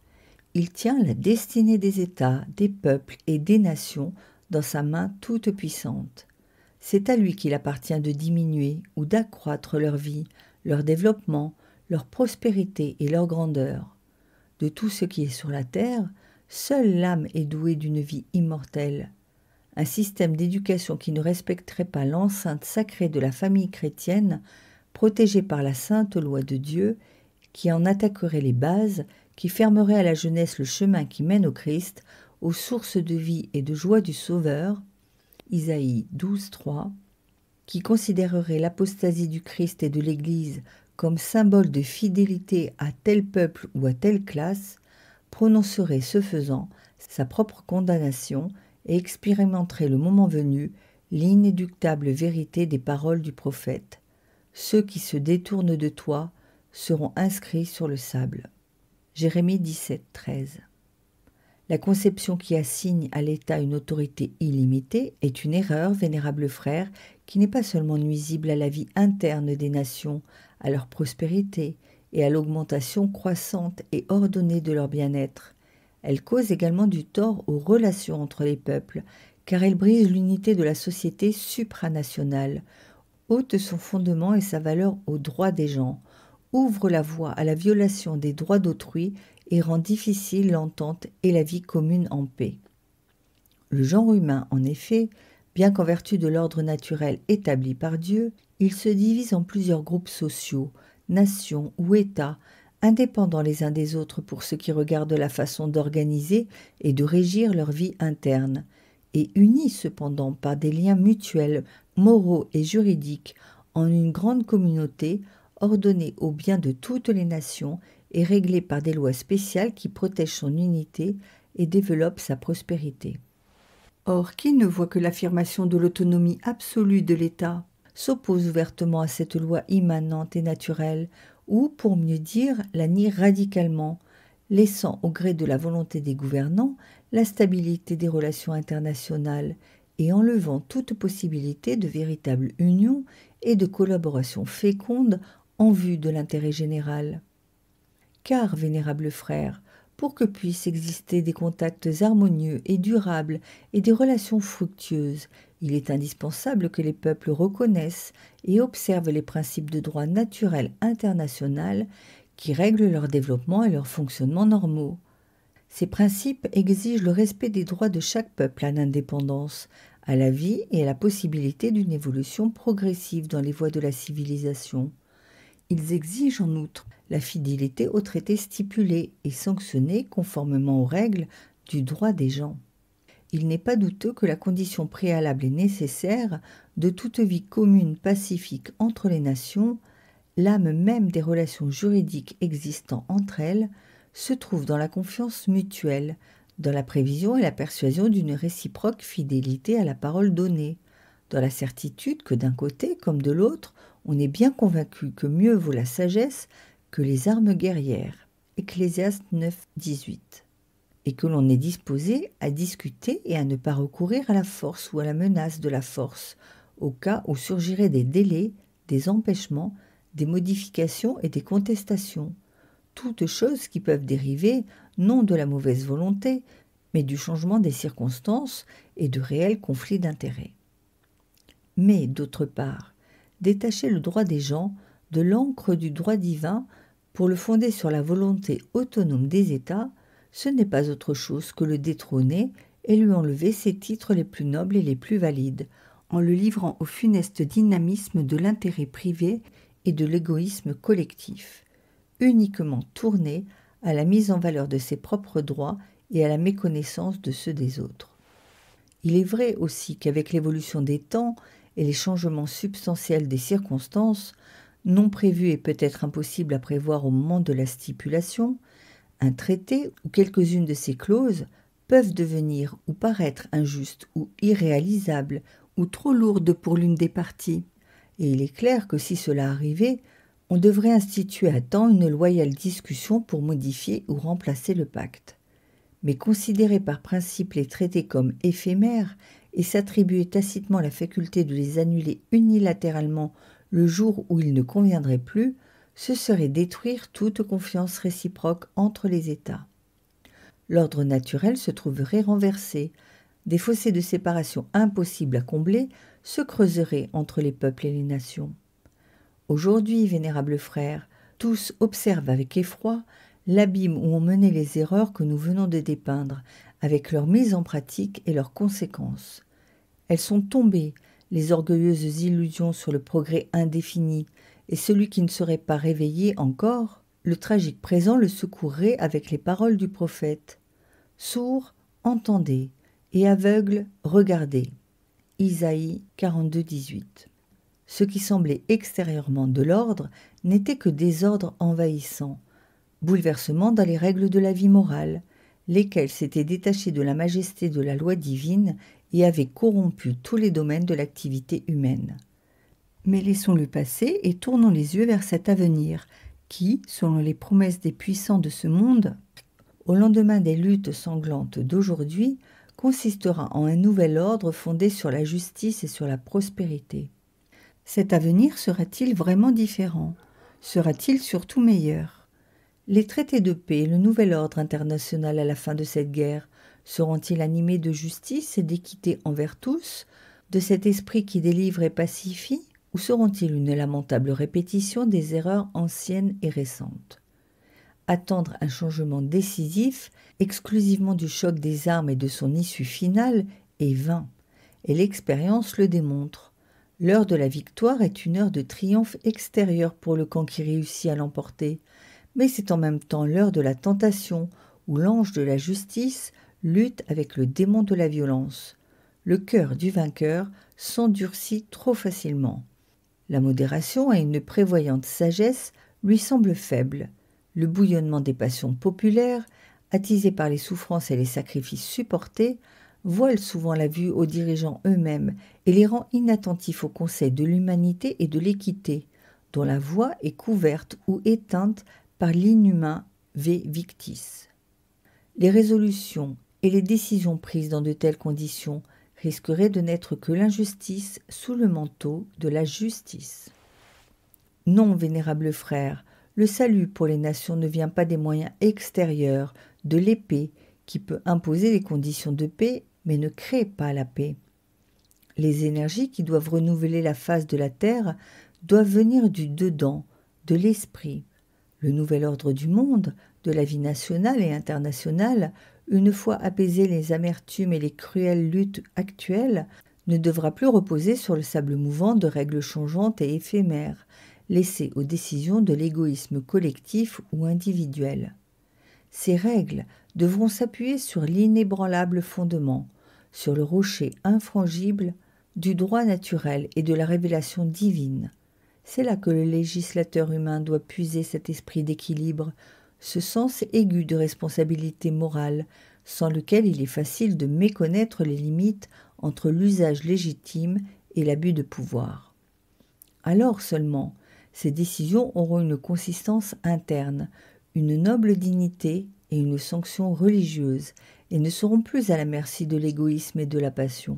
Speaker 1: Il tient la destinée des États, des peuples et des nations dans sa main toute puissante. C'est à lui qu'il appartient de diminuer ou d'accroître leur vie, leur développement, leur prospérité et leur grandeur. De tout ce qui est sur la terre, seule l'âme est douée d'une vie immortelle. Un système d'éducation qui ne respecterait pas l'enceinte sacrée de la famille chrétienne, protégée par la sainte loi de Dieu, qui en attaquerait les bases, qui fermerait à la jeunesse le chemin qui mène au Christ, aux sources de vie et de joie du Sauveur, Isaïe 12:3, qui considérerait l'apostasie du Christ et de l'Église comme symbole de fidélité à tel peuple ou à telle classe, prononcerait ce faisant sa propre condamnation et expérimenterait le moment venu l'inéluctable vérité des paroles du prophète. Ceux qui se détournent de toi seront inscrits sur le sable. Jérémie 17:13. La conception qui assigne à l'État une autorité illimitée est une erreur, vénérable frère, qui n'est pas seulement nuisible à la vie interne des nations, à leur prospérité et à l'augmentation croissante et ordonnée de leur bien-être. Elle cause également du tort aux relations entre les peuples, car elle brise l'unité de la société supranationale, ôte son fondement et sa valeur aux droits des gens, ouvre la voie à la violation des droits d'autrui et rend difficile l'entente et la vie commune en paix. Le genre humain, en effet, bien qu'en vertu de l'ordre naturel établi par Dieu, il se divise en plusieurs groupes sociaux, nations ou États, indépendants les uns des autres pour ce qui regarde la façon d'organiser et de régir leur vie interne, et unis cependant par des liens mutuels, moraux et juridiques en une grande communauté ordonnée au bien de toutes les nations et réglée par des lois spéciales qui protègent son unité et développent sa prospérité. Or, qui ne voit que l'affirmation de l'autonomie absolue de l'État s'oppose ouvertement à cette loi immanente et naturelle, ou, pour mieux dire, la nie radicalement, laissant au gré de la volonté des gouvernants la stabilité des relations internationales et enlevant toute possibilité de véritable union et de collaboration féconde en vue de l'intérêt général. Car, vénérable frère, pour que puissent exister des contacts harmonieux et durables et des relations fructueuses, il est indispensable que les peuples reconnaissent et observent les principes de droit naturel international qui règlent leur développement et leur fonctionnement normaux. Ces principes exigent le respect des droits de chaque peuple à l'indépendance, à la vie et à la possibilité d'une évolution progressive dans les voies de la civilisation. Ils exigent en outre la fidélité aux traités stipulés et sanctionnés conformément aux règles du droit des gens. Il n'est pas douteux que la condition préalable et nécessaire de toute vie commune pacifique entre les nations, l'âme même des relations juridiques existant entre elles, se trouve dans la confiance mutuelle, dans la prévision et la persuasion d'une réciproque fidélité à la parole donnée, dans la certitude que d'un côté comme de l'autre, on est bien convaincu que mieux vaut la sagesse que les armes guerrières, Ecclésiaste 9:18, et que l'on est disposé à discuter et à ne pas recourir à la force ou à la menace de la force, au cas où surgiraient des délais, des empêchements, des modifications et des contestations, toutes choses qui peuvent dériver non de la mauvaise volonté, mais du changement des circonstances et de réels conflits d'intérêts. Mais, d'autre part, détacher le droit des gens de l'ancre du droit divin pour le fonder sur la volonté autonome des États, ce n'est pas autre chose que le détrôner et lui enlever ses titres les plus nobles et les plus valides, en le livrant au funeste dynamisme de l'intérêt privé et de l'égoïsme collectif, uniquement tourné à la mise en valeur de ses propres droits et à la méconnaissance de ceux des autres. Il est vrai aussi qu'avec l'évolution des temps et les changements substantiels des circonstances, non prévus et peut-être impossibles à prévoir au moment de la stipulation, un traité ou quelques-unes de ses clauses peuvent devenir ou paraître injustes ou irréalisables ou trop lourdes pour l'une des parties. Et il est clair que si cela arrivait, on devrait instituer à temps une loyale discussion pour modifier ou remplacer le pacte. Mais considérer par principe les traités comme éphémères et s'attribuer tacitement la faculté de les annuler unilatéralement le jour où il ne conviendrait plus, ce serait détruire toute confiance réciproque entre les États. L'ordre naturel se trouverait renversé. des fossés de séparation impossibles à combler se creuseraient entre les peuples et les nations. Aujourd'hui, vénérables frères, tous observent avec effroi l'abîme où ont mené les erreurs que nous venons de dépeindre, avec leur mise en pratique et leurs conséquences. Elles sont tombées, les orgueilleuses illusions sur le progrès indéfini, et celui qui ne serait pas réveillé encore, le tragique présent le secourrait avec les paroles du prophète. Sourds, entendez, et aveugles, regardez. Isaïe 42, 18. Ce qui semblait extérieurement de l'ordre n'était que désordre envahissant, bouleversement dans les règles de la vie morale, lesquelles s'étaient détachées de la majesté de la loi divine et avaient corrompu tous les domaines de l'activité humaine. Mais laissons-le passer et tournons les yeux vers cet avenir qui, selon les promesses des puissants de ce monde, au lendemain des luttes sanglantes d'aujourd'hui, consistera en un nouvel ordre fondé sur la justice et sur la prospérité. Cet avenir sera-t-il vraiment différent? Sera-t-il surtout meilleur? Les traités de paix et le nouvel ordre international à la fin de cette guerre seront-ils animés de justice et d'équité envers tous, de cet esprit qui délivre et pacifie, ou seront-ils une lamentable répétition des erreurs anciennes et récentes? Attendre un changement décisif, exclusivement du choc des armes et de son issue finale, est vain, et l'expérience le démontre. L'heure de la victoire est une heure de triomphe extérieur pour le camp qui réussit à l'emporter, mais c'est en même temps l'heure de la tentation, où l'ange de la justice lutte avec le démon de la violence. Le cœur du vainqueur s'endurcit trop facilement. La modération et une prévoyante sagesse lui semblent faibles. Le bouillonnement des passions populaires, attisé par les souffrances et les sacrifices supportés, voile souvent la vue aux dirigeants eux-mêmes et les rend inattentifs aux conseils de l'humanité et de l'équité, dont la voix est couverte ou éteinte par l'inhumain ve victis. Les résolutions et les décisions prises dans de telles conditions risqueraient de n'être que l'injustice sous le manteau de la justice. Non, vénérables frères, le salut pour les nations ne vient pas des moyens extérieurs, de l'épée, qui peut imposer les conditions de paix, mais ne crée pas la paix. Les énergies qui doivent renouveler la face de la terre doivent venir du dedans, de l'esprit. Le nouvel ordre du monde, de la vie nationale et internationale, une fois apaisées les amertumes et les cruelles luttes actuelles, ne devra plus reposer sur le sable mouvant de règles changeantes et éphémères, laissées aux décisions de l'égoïsme collectif ou individuel. Ces règles devront s'appuyer sur l'inébranlable fondement, sur le rocher infrangible du droit naturel et de la révélation divine. C'est là que le législateur humain doit puiser cet esprit d'équilibre, ce sens aigu de responsabilité morale, sans lequel il est facile de méconnaître les limites entre l'usage légitime et l'abus de pouvoir. Alors seulement, ces décisions auront une consistance interne, une noble dignité et une sanction religieuse, et ne seront plus à la merci de l'égoïsme et de la passion.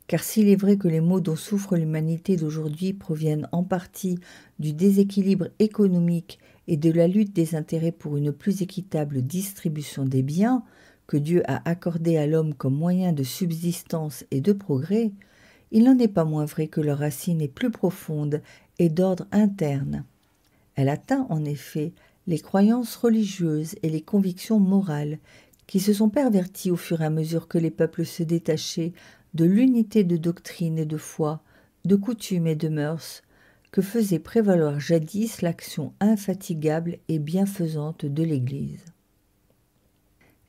Speaker 1: Car s'il est vrai que les maux dont souffre l'humanité d'aujourd'hui proviennent en partie du déséquilibre économique et de la lutte des intérêts pour une plus équitable distribution des biens que Dieu a accordés à l'homme comme moyen de subsistance et de progrès, il n'en est pas moins vrai que leur racine est plus profonde et d'ordre interne. Elle atteint en effet les croyances religieuses et les convictions morales qui se sont perverties au fur et à mesure que les peuples se détachaient de l'unité de doctrine et de foi, de coutumes et de mœurs, que faisait prévaloir jadis l'action infatigable et bienfaisante de l'Église.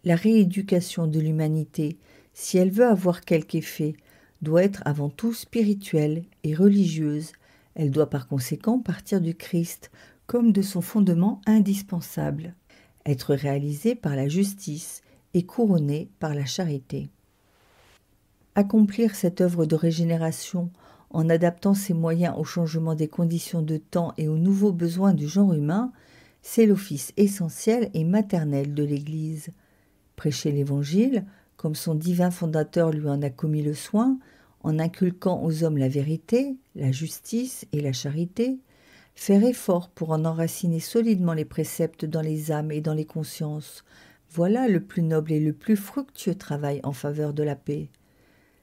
Speaker 1: La rééducation de l'humanité, si elle veut avoir quelque effet, doit être avant tout spirituelle et religieuse. Elle doit par conséquent partir du Christ comme de son fondement indispensable, être réalisée par la justice et couronnée par la charité. Accomplir cette œuvre de régénération en adaptant ses moyens au changement des conditions de temps et aux nouveaux besoins du genre humain, c'est l'office essentiel et maternel de l'Église. Prêcher l'Évangile, comme son divin fondateur lui en a commis le soin, en inculquant aux hommes la vérité, la justice et la charité, faire effort pour en enraciner solidement les préceptes dans les âmes et dans les consciences, Voilà le plus noble et le plus fructueux travail en faveur de la paix.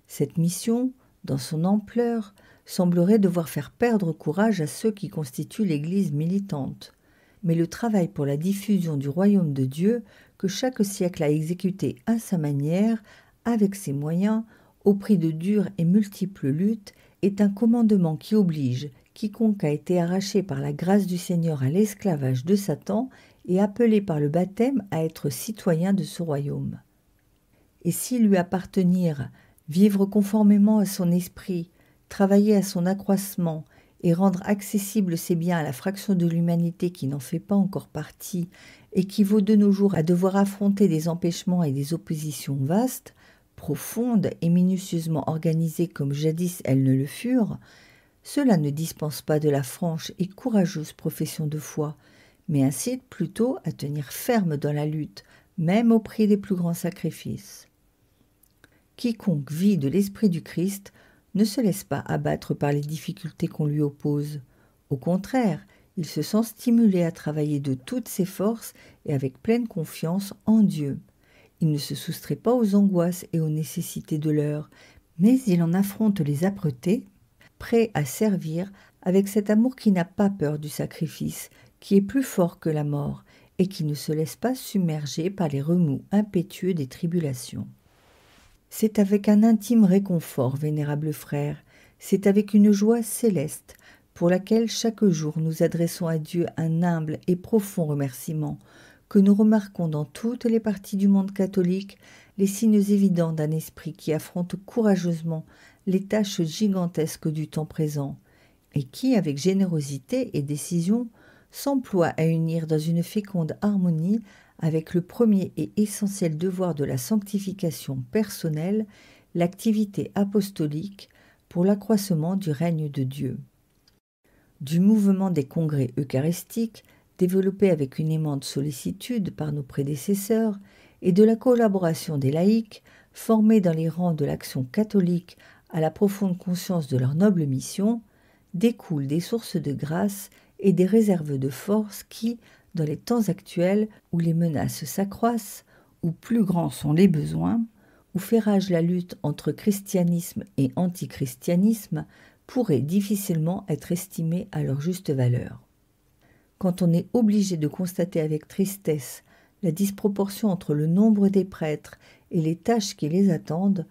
Speaker 1: Cette mission, dans son ampleur, semblerait devoir faire perdre courage à ceux qui constituent l'Église militante. Mais le travail pour la diffusion du royaume de Dieu, que chaque siècle a exécuté à sa manière, avec ses moyens, au prix de dures et multiples luttes, est un commandement qui oblige quiconque a été arraché par la grâce du Seigneur à l'esclavage de Satan et appelé par le baptême à être citoyen de ce royaume. Et s'il lui appartenir, vivre conformément à son esprit, travailler à son accroissement et rendre accessibles ses biens à la fraction de l'humanité qui n'en fait pas encore partie et qui vaut de nos jours à devoir affronter des empêchements et des oppositions vastes, profondes et minutieusement organisées comme jadis elles ne le furent, cela ne dispense pas de la franche et courageuse profession de foi, mais incite plutôt à tenir ferme dans la lutte, même au prix des plus grands sacrifices. Quiconque vit de l'esprit du Christ ne se laisse pas abattre par les difficultés qu'on lui oppose. Au contraire, il se sent stimulé à travailler de toutes ses forces et avec pleine confiance en Dieu. Il ne se soustrait pas aux angoisses et aux nécessités de l'heure, mais il en affronte les âpretés, prêt à servir avec cet amour qui n'a pas peur du sacrifice, qui est plus fort que la mort et qui ne se laisse pas submerger par les remous impétueux des tribulations. C'est avec un intime réconfort, vénérables frères, c'est avec une joie céleste, pour laquelle chaque jour nous adressons à Dieu un humble et profond remerciement, que nous remarquons dans toutes les parties du monde catholique les signes évidents d'un esprit qui affronte courageusement les tâches gigantesques du temps présent, et qui, avec générosité et décision, s'emploie à unir dans une féconde harmonie avec le premier et essentiel devoir de la sanctification personnelle, l'activité apostolique pour l'accroissement du règne de Dieu. Du mouvement des congrès eucharistiques, développé avec une aimante sollicitude par nos prédécesseurs, et de la collaboration des laïcs, formés dans les rangs de l'action catholique à la profonde conscience de leur noble mission, découlent des sources de grâce et des réserves de force qui, dans les temps actuels où les menaces s'accroissent, où plus grands sont les besoins, où fait rage la lutte entre christianisme et antichristianisme, pourraient difficilement être estimées à leur juste valeur. Quand on est obligé de constater avec tristesse la disproportion entre le nombre des prêtres et les tâches qui les attendent,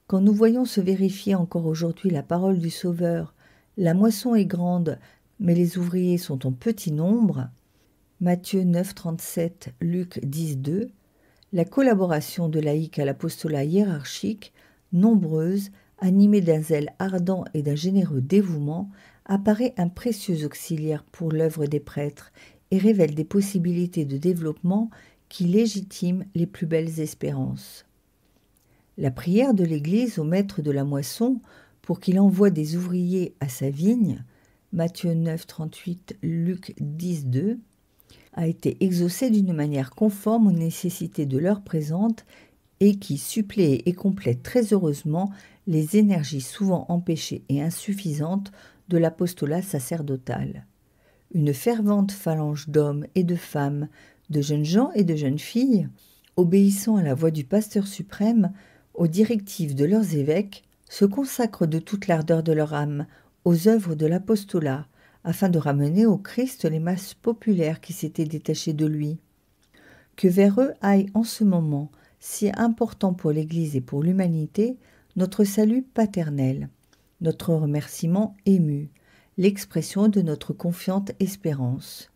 Speaker 1: quand nous voyons se vérifier encore aujourd'hui la parole du Sauveur, la moisson est grande, mais les ouvriers sont en petit nombre, Matthieu 9, 37, Luc 10, 2, la collaboration de laïcs à l'apostolat hiérarchique, nombreuse, animée d'un zèle ardent et d'un généreux dévouement, apparaît un précieux auxiliaire pour l'œuvre des prêtres et révèle des possibilités de développement qui légitiment les plus belles espérances. La prière de l'Église au maître de la moisson pour qu'il envoie des ouvriers à sa vigne, Matthieu 9, 38, Luc 10, 2, a été exaucée d'une manière conforme aux nécessités de l'heure présente et qui supplée et complète très heureusement les énergies souvent empêchées et insuffisantes de l'apostolat sacerdotal. Une fervente phalange d'hommes et de femmes, de jeunes gens et de jeunes filles, obéissant à la voix du pasteur suprême, aux directives de leurs évêques, se consacrent de toute l'ardeur de leur âme aux œuvres de l'apostolat, afin de ramener au Christ les masses populaires qui s'étaient détachées de lui. Que vers eux aille en ce moment, si important pour l'Église et pour l'humanité, notre salut paternel, notre remerciement ému, l'expression de notre confiante espérance.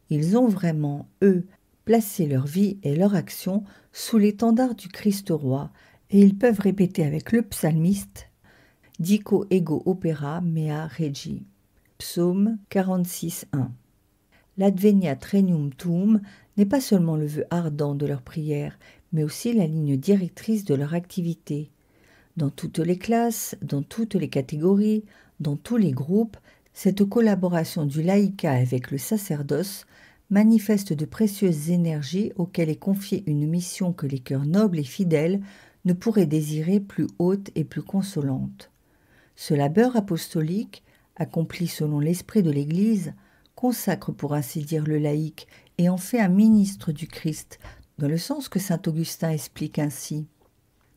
Speaker 1: Ils ont vraiment, eux, placé leur vie et leur action sous l'étendard du Christ roi, et ils peuvent répéter avec le psalmiste « Dico ego opera mea regi ». Psaume 46, 1. L'adveniat regnum tuum n'est pas seulement le vœu ardent de leur prière, mais aussi la ligne directrice de leur activité. Dans toutes les classes, dans toutes les catégories, dans tous les groupes, cette collaboration du laïcat avec le sacerdoce manifeste de précieuses énergies auxquelles est confiée une mission que les cœurs nobles et fidèles ne pourraient désirer plus haute et plus consolante. Ce labeur apostolique, accompli selon l'esprit de l'Église, consacre pour ainsi dire le laïc et en fait un ministre du Christ dans le sens que saint Augustin explique ainsi.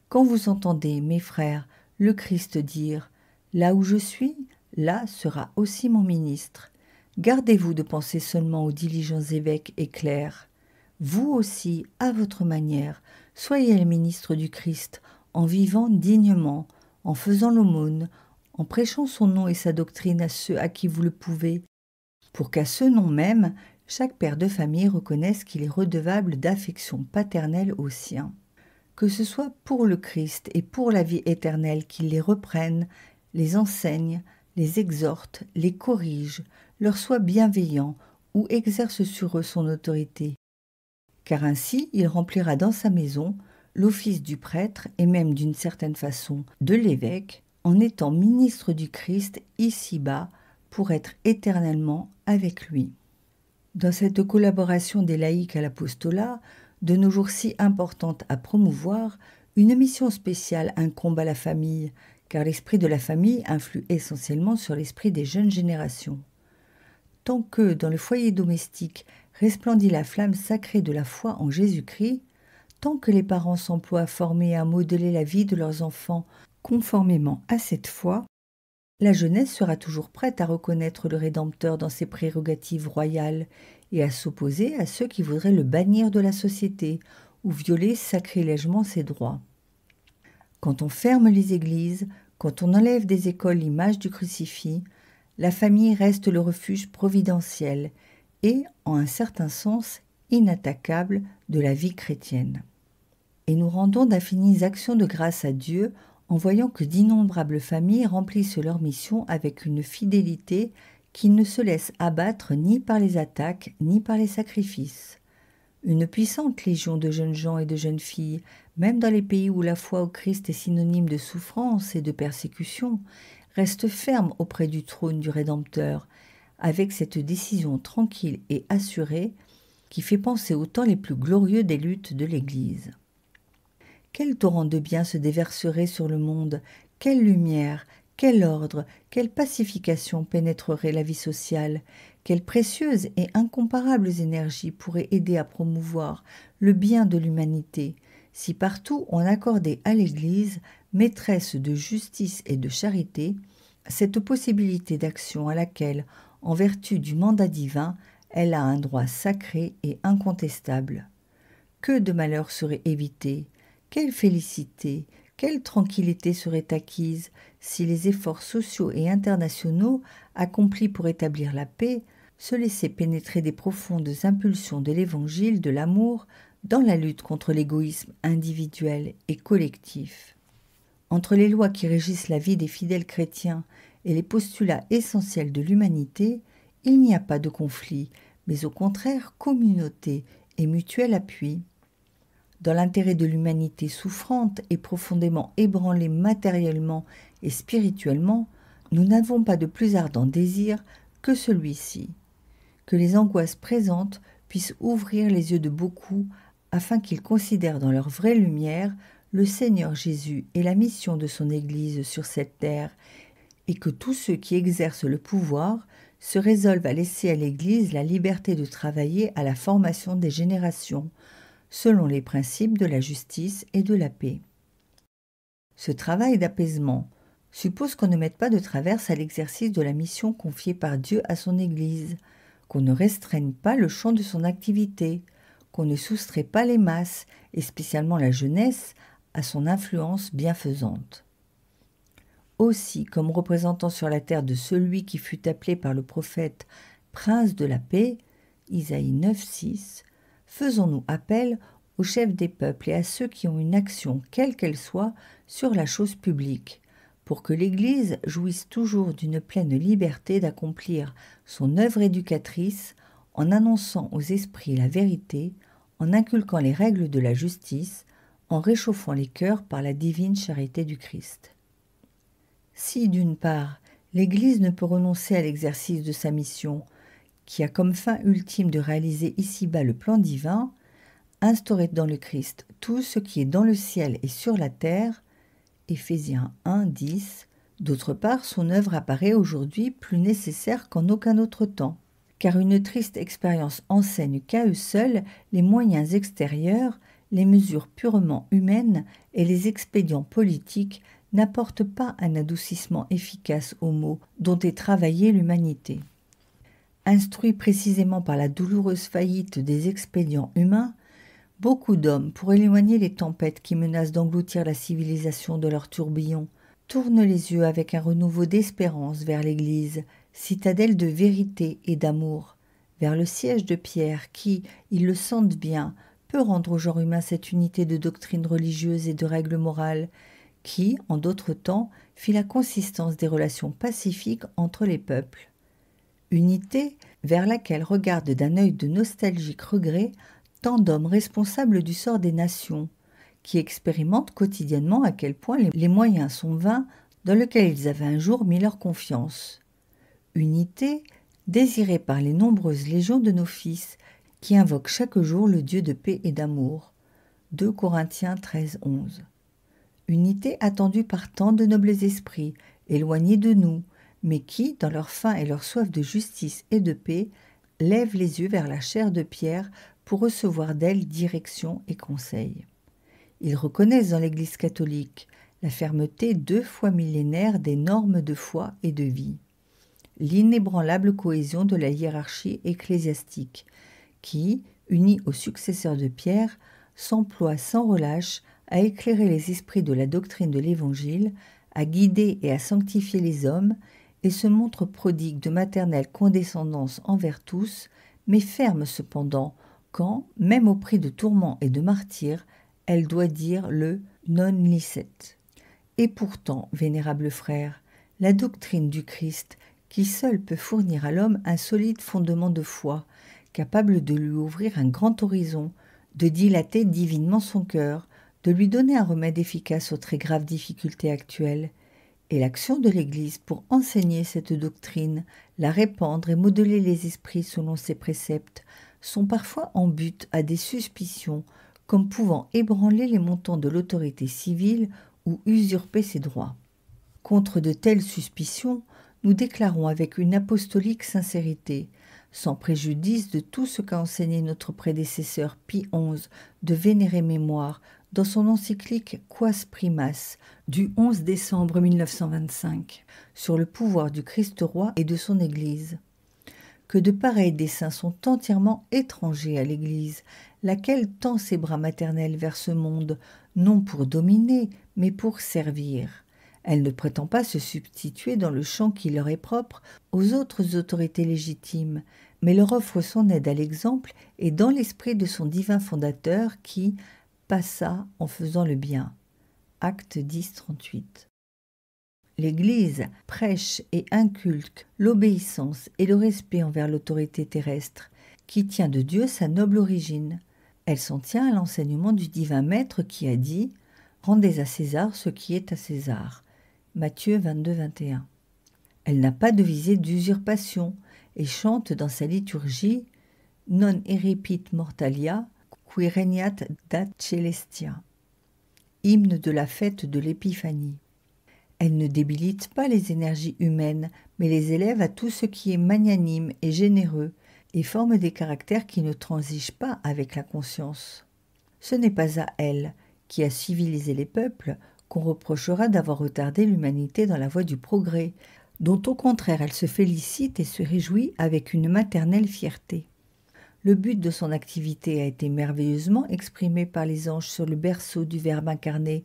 Speaker 1: Quand vous entendez, mes frères, le Christ dire « Là où je suis, là sera aussi mon ministre », gardez-vous de penser seulement aux diligents évêques et clercs. Vous aussi, à votre manière, soyez les ministres du Christ, en vivant dignement, en faisant l'aumône, en prêchant son nom et sa doctrine à ceux à qui vous le pouvez, pour qu'à ce nom même, chaque père de famille reconnaisse qu'il est redevable d'affection paternelle aux siens. Que ce soit pour le Christ et pour la vie éternelle qu'il les reprenne, les enseigne, les exhorte, les corrige, leur soit bienveillant ou exerce sur eux son autorité. Car ainsi il remplira dans sa maison l'office du prêtre et même d'une certaine façon de l'évêque, en étant ministre du Christ ici-bas pour être éternellement avec lui. Dans cette collaboration des laïcs à l'apostolat, de nos jours si importante à promouvoir, une mission spéciale incombe à la famille, car l'esprit de la famille influe essentiellement sur l'esprit des jeunes générations. Tant que, dans le foyer domestique, resplendit la flamme sacrée de la foi en Jésus-Christ, tant que les parents s'emploient à former et à modeler la vie de leurs enfants conformément à cette foi, la jeunesse sera toujours prête à reconnaître le Rédempteur dans ses prérogatives royales et à s'opposer à ceux qui voudraient le bannir de la société ou violer sacrilègement ses droits. Quand on ferme les églises, quand on enlève des écoles l'image du crucifix, la famille reste le refuge providentiel et, en un certain sens, inattaquable de la vie chrétienne. Et nous rendons d'infinies actions de grâce à Dieu en voyant que d'innombrables familles remplissent leur mission avec une fidélité qui ne se laisse abattre ni par les attaques ni par les sacrifices. Une puissante légion de jeunes gens et de jeunes filles, même dans les pays où la foi au Christ est synonyme de souffrance et de persécution, reste ferme auprès du trône du Rédempteur, avec cette décision tranquille et assurée qui fait penser aux temps les plus glorieux des luttes de l'Église. Quel torrent de bien se déverserait sur le monde, quelle lumière, quel ordre, quelle pacification pénétrerait la vie sociale, quelles précieuses et incomparables énergies pourraient aider à promouvoir le bien de l'humanité, si partout on accordait à l'Église, maîtresse de justice et de charité, cette possibilité d'action à laquelle, en vertu du mandat divin, elle a un droit sacré et incontestable. Que de malheurs seraient évités, quelle félicité, quelle tranquillité serait acquise si les efforts sociaux et internationaux accomplis pour établir la paix se laissaient pénétrer des profondes impulsions de l'Évangile de l'amour dans la lutte contre l'égoïsme individuel et collectif. Entre les lois qui régissent la vie des fidèles chrétiens et les postulats essentiels de l'humanité, il n'y a pas de conflit, mais au contraire communauté et mutuel appui. Dans l'intérêt de l'humanité souffrante et profondément ébranlée matériellement et spirituellement, nous n'avons pas de plus ardent désir que celui-ci, que les angoisses présentes puissent ouvrir les yeux de beaucoup afin qu'ils considèrent dans leur vraie lumière le Seigneur Jésus et la mission de son Église sur cette terre, et que tous ceux qui exercent le pouvoir se résolvent à laisser à l'Église la liberté de travailler à la formation des générations, selon les principes de la justice et de la paix. Ce travail d'apaisement suppose qu'on ne mette pas de traverse à l'exercice de la mission confiée par Dieu à son Église, qu'on ne restreigne pas le champ de son activité, qu'on ne soustrait pas les masses, et spécialement la jeunesse, à son influence bienfaisante. Aussi, comme représentant sur la terre de celui qui fut appelé par le prophète Prince de la paix, Isaïe 9,6, faisons-nous appel aux chefs des peuples et à ceux qui ont une action, quelle qu'elle soit, sur la chose publique, pour que l'Église jouisse toujours d'une pleine liberté d'accomplir son œuvre éducatrice en annonçant aux esprits la vérité, en inculquant les règles de la justice, en réchauffant les cœurs par la divine charité du Christ. Si, d'une part, l'Église ne peut renoncer à l'exercice de sa mission, qui a comme fin ultime de réaliser ici-bas le plan divin, instaurer dans le Christ tout ce qui est dans le ciel et sur la terre, Éphésiens 1, 10, d'autre part, son œuvre apparaît aujourd'hui plus nécessaire qu'en aucun autre temps, car une triste expérience enseigne qu'à eux seuls, les moyens extérieurs, les mesures purement humaines et les expédients politiques n'apportent pas un adoucissement efficace aux maux dont est travaillée l'humanité. Instruits précisément par la douloureuse faillite des expédients humains, beaucoup d'hommes, pour éloigner les tempêtes qui menacent d'engloutir la civilisation de leur tourbillon, tournent les yeux avec un renouveau d'espérance vers l'Église, citadelle de vérité et d'amour, vers le siège de Pierre qui, ils le sentent bien, peut rendre au genre humain cette unité de doctrines religieuses et de règles morales qui, en d'autres temps, fit la consistance des relations pacifiques entre les peuples. Unité vers laquelle regardent d'un œil de nostalgique regret tant d'hommes responsables du sort des nations, qui expérimentent quotidiennement à quel point les moyens sont vains dans lesquels ils avaient un jour mis leur confiance. Unité désirée par les nombreuses légions de nos fils, qui invoquent chaque jour le Dieu de paix et d'amour. 2 Corinthiens 13:11. Unité attendue par tant de nobles esprits, éloignés de nous, mais qui, dans leur faim et leur soif de justice et de paix, lèvent les yeux vers la chair de Pierre pour recevoir d'elle direction et conseil. Ils reconnaissent dans l'Église catholique la fermeté 2 fois millénaire des normes de foi et de vie, l'inébranlable cohésion de la hiérarchie ecclésiastique, qui, unie aux successeurs de Pierre, s'emploie sans relâche à éclairer les esprits de la doctrine de l'Évangile, à guider et à sanctifier les hommes, et se montre prodigue de maternelle condescendance envers tous, mais ferme cependant quand, même au prix de tourments et de martyrs, elle doit dire le non licet. Et pourtant, vénérable frère, la doctrine du Christ, qui seule peut fournir à l'homme un solide fondement de foi, capable de lui ouvrir un grand horizon, de dilater divinement son cœur, de lui donner un remède efficace aux très graves difficultés actuelles, et l'action de l'Église pour enseigner cette doctrine, la répandre et modeler les esprits selon ses préceptes, sont parfois en butte à des suspicions, comme pouvant ébranler les montants de l'autorité civile ou usurper ses droits. Contre de telles suspicions, nous déclarons avec une apostolique sincérité, sans préjudice de tout ce qu'a enseigné notre prédécesseur Pie XI de vénérée mémoire dans son encyclique Quas Primas du 11 décembre 1925 sur le pouvoir du Christ roi et de son Église, que de pareils desseins sont entièrement étrangers à l'Église, laquelle tend ses bras maternels vers ce monde, non pour dominer, mais pour servir. Elle ne prétend pas se substituer dans le champ qui leur est propre aux autres autorités légitimes, mais leur offre son aide à l'exemple et dans l'esprit de son divin fondateur qui passa en faisant le bien. Acte 10, 38. L'Église prêche et inculque l'obéissance et le respect envers l'autorité terrestre, qui tient de Dieu sa noble origine. Elle s'en tient à l'enseignement du divin Maître qui a dit « Rendez à César ce qui est à César » Matthieu 22, 21. Elle n'a pas de visée d'usurpation et chante dans sa liturgie « Non eripit mortalia, qui regnat dat celestia » hymne de la fête de l'Épiphanie. Elle ne débilite pas les énergies humaines, mais les élève à tout ce qui est magnanime et généreux, et forme des caractères qui ne transigent pas avec la conscience. Ce n'est pas à elle, qui a civilisé les peuples, qu'on reprochera d'avoir retardé l'humanité dans la voie du progrès, dont au contraire elle se félicite et se réjouit avec une maternelle fierté. Le but de son activité a été merveilleusement exprimé par les anges sur le berceau du Verbe incarné,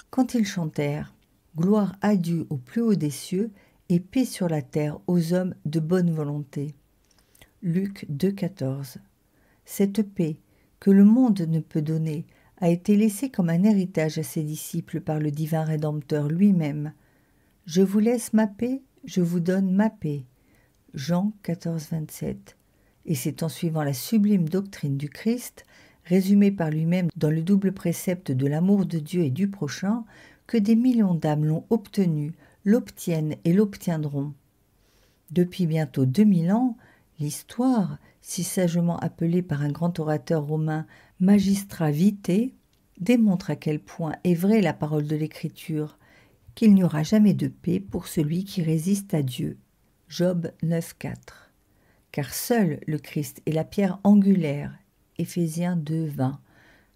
Speaker 1: quand ils chantèrent « Gloire à Dieu au plus haut des cieux et paix sur la terre aux hommes de bonne volonté ». Luc 2,14. Cette paix, que le monde ne peut donner, a été laissée comme un héritage à ses disciples par le divin Rédempteur lui-même. « Je vous laisse ma paix, je vous donne ma paix ». Jean 14, 27. Et c'est en suivant la sublime doctrine du Christ, résumée par lui-même dans le double précepte de l'amour de Dieu et du prochain, que des millions d'âmes l'ont obtenu, l'obtiennent et l'obtiendront. Depuis bientôt 2000 ans, l'histoire, si sagement appelée par un grand orateur romain Magistra Vitae, démontre à quel point est vraie la parole de l'Écriture, qu'il n'y aura jamais de paix pour celui qui résiste à Dieu. Job 9,4. car seul le Christ est la pierre angulaire, Éphésiens 2, 20,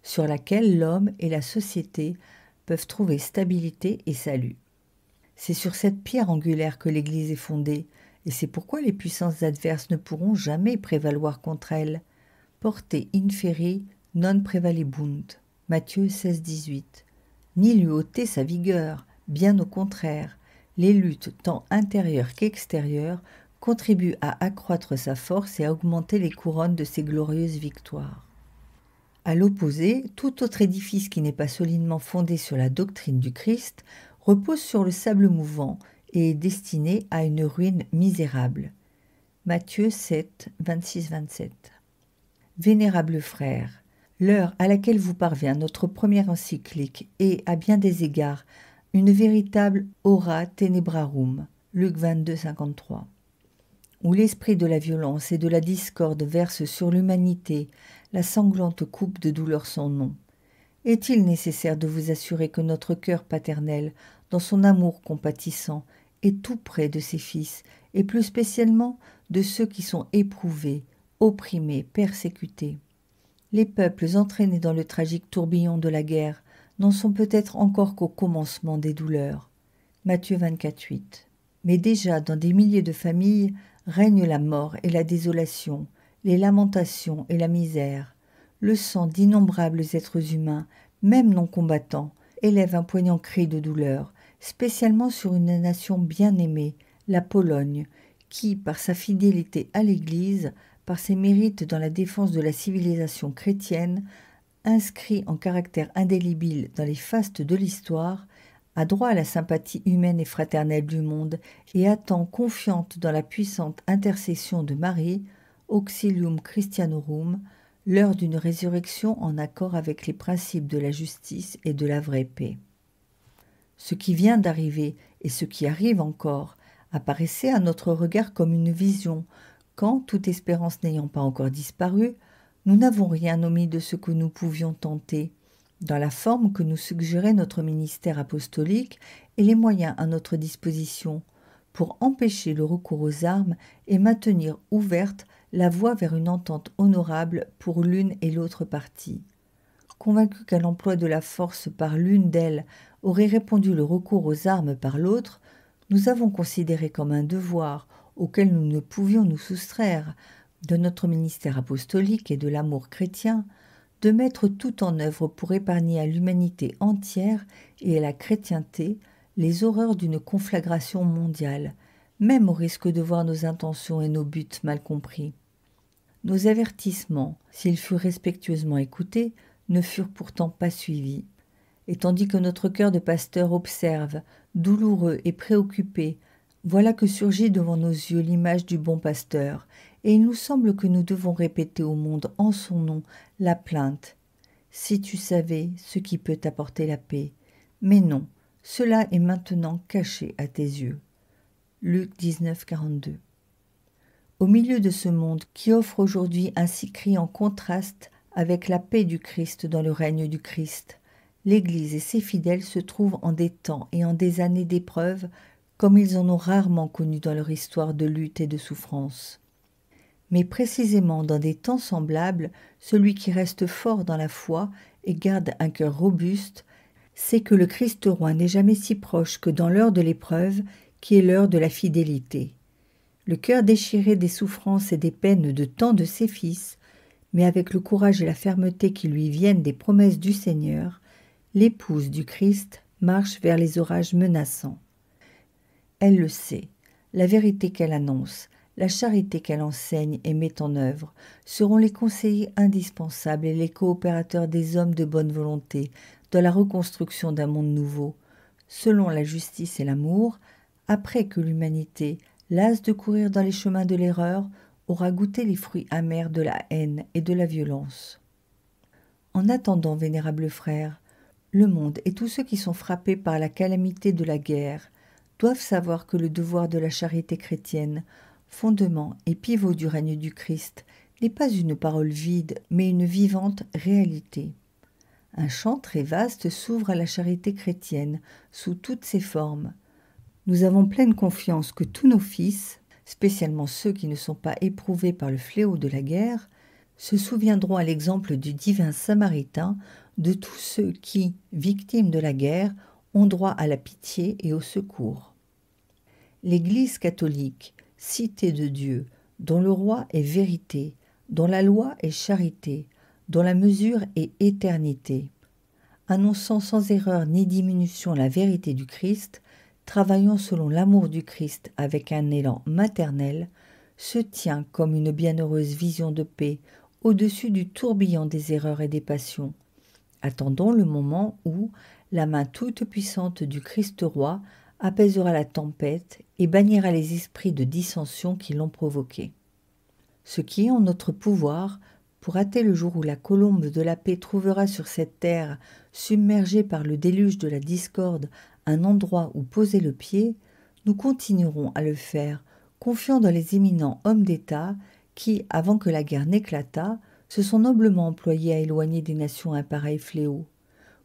Speaker 1: sur laquelle l'homme et la société peuvent trouver stabilité et salut. C'est sur cette pierre angulaire que l'Église est fondée, et c'est pourquoi les puissances adverses ne pourront jamais prévaloir contre elle. Porte inferi non prevalebunt, Matthieu 16, 18. Ni lui ôter sa vigueur, bien au contraire. Les luttes, tant intérieures qu'extérieures, contribuent à accroître sa force et à augmenter les couronnes de ses glorieuses victoires. À l'opposé, tout autre édifice qui n'est pas solidement fondé sur la doctrine du Christ repose sur le sable mouvant et est destiné à une ruine misérable. Matthieu 7, 26-27. Vénérables frères, l'heure à laquelle vous parvient notre première encyclique est, à bien des égards, une véritable ora tenebrarum, Luc 22, 53, où l'esprit de la violence et de la discorde verse sur l'humanité la sanglante coupe de douleur sans nom. Est-il nécessaire de vous assurer que notre cœur paternel, dans son amour compatissant, est tout près de ses fils, et plus spécialement de ceux qui sont éprouvés, opprimés, persécutés? Les peuples entraînés dans le tragique tourbillon de la guerre n'en sont peut-être encore qu'au commencement des douleurs. Matthieu 24, 8. Mais déjà dans des milliers de familles règnent la mort et la désolation, les lamentations et la misère. Le sang d'innombrables êtres humains, même non combattants, élève un poignant cri de douleur, spécialement sur une nation bien-aimée, la Pologne, qui, par sa fidélité à l'Église, par ses mérites dans la défense de la civilisation chrétienne, inscrit en caractère indélébile dans les fastes de l'histoire, a droit à la sympathie humaine et fraternelle du monde et attend confiante dans la puissante intercession de Marie, Auxilium Christianorum, l'heure d'une résurrection en accord avec les principes de la justice et de la vraie paix. Ce qui vient d'arriver et ce qui arrive encore apparaissait à notre regard comme une vision, quand, toute espérance n'ayant pas encore disparu, nous n'avons rien omis de ce que nous pouvions tenter, dans la forme que nous suggérait notre ministère apostolique et les moyens à notre disposition, pour empêcher le recours aux armes et maintenir ouverte la voie vers une entente honorable pour l'une et l'autre partie. Convaincus qu'à l'emploi de la force par l'une d'elles aurait répondu le recours aux armes par l'autre, nous avons considéré comme un devoir auquel nous ne pouvions nous soustraire, de notre ministère apostolique et de l'amour chrétien, de mettre tout en œuvre pour épargner à l'humanité entière et à la chrétienté les horreurs d'une conflagration mondiale, même au risque de voir nos intentions et nos buts mal compris. Nos avertissements, s'ils furent respectueusement écoutés, ne furent pourtant pas suivis. Et tandis que notre cœur de pasteur observe, douloureux et préoccupé, voilà que surgit devant nos yeux l'image du bon pasteur, et il nous semble que nous devons répéter au monde en son nom la plainte. Si tu savais ce qui peut t'apporter la paix. Mais non, cela est maintenant caché à tes yeux. Luc 19, 42. Au milieu de ce monde qui offre aujourd'hui un si criant contraste avec la paix du Christ dans le règne du Christ, l'Église et ses fidèles se trouvent en des temps et en des années d'épreuves comme ils en ont rarement connu dans leur histoire de lutte et de souffrance. Mais précisément dans des temps semblables, celui qui reste fort dans la foi et garde un cœur robuste sait que le Christ roi n'est jamais si proche que dans l'heure de l'épreuve, qui est l'heure de la fidélité. Le cœur déchiré des souffrances et des peines de tant de ses fils, mais avec le courage et la fermeté qui lui viennent des promesses du Seigneur, l'épouse du Christ marche vers les orages menaçants. Elle le sait, la vérité qu'elle annonce, la charité qu'elle enseigne et met en œuvre seront les conseillers indispensables et les coopérateurs des hommes de bonne volonté dans la reconstruction d'un monde nouveau, selon la justice et l'amour, après que l'humanité, lasse de courir dans les chemins de l'erreur, aura goûté les fruits amers de la haine et de la violence. En attendant, vénérables frères, le monde et tous ceux qui sont frappés par la calamité de la guerre doivent savoir que le devoir de la charité chrétienne, fondement et pivot du règne du Christ, n'est pas une parole vide, mais une vivante réalité. Un champ très vaste s'ouvre à la charité chrétienne, sous toutes ses formes. Nous avons pleine confiance que tous nos fils, spécialement ceux qui ne sont pas éprouvés par le fléau de la guerre, se souviendront à l'exemple du divin Samaritain de tous ceux qui, victimes de la guerre, ont droit à la pitié et au secours. L'Église catholique, cité de Dieu, dont le roi est vérité, dont la loi est charité, dont la mesure est éternité, annonçant sans erreur ni diminution la vérité du Christ, travaillant selon l'amour du Christ avec un élan maternel, se tient comme une bienheureuse vision de paix au-dessus du tourbillon des erreurs et des passions. Attendons le moment où la main toute puissante du Christ roi apaisera la tempête et bannira les esprits de dissension qui l'ont provoqué. Ce qui est en notre pouvoir, pour hâter le jour où la colombe de la paix trouvera sur cette terre, submergée par le déluge de la discorde, un endroit où poser le pied, nous continuerons à le faire, confiant dans les éminents hommes d'État qui, avant que la guerre n'éclatât, se sont noblement employés à éloigner des nations un pareil fléau,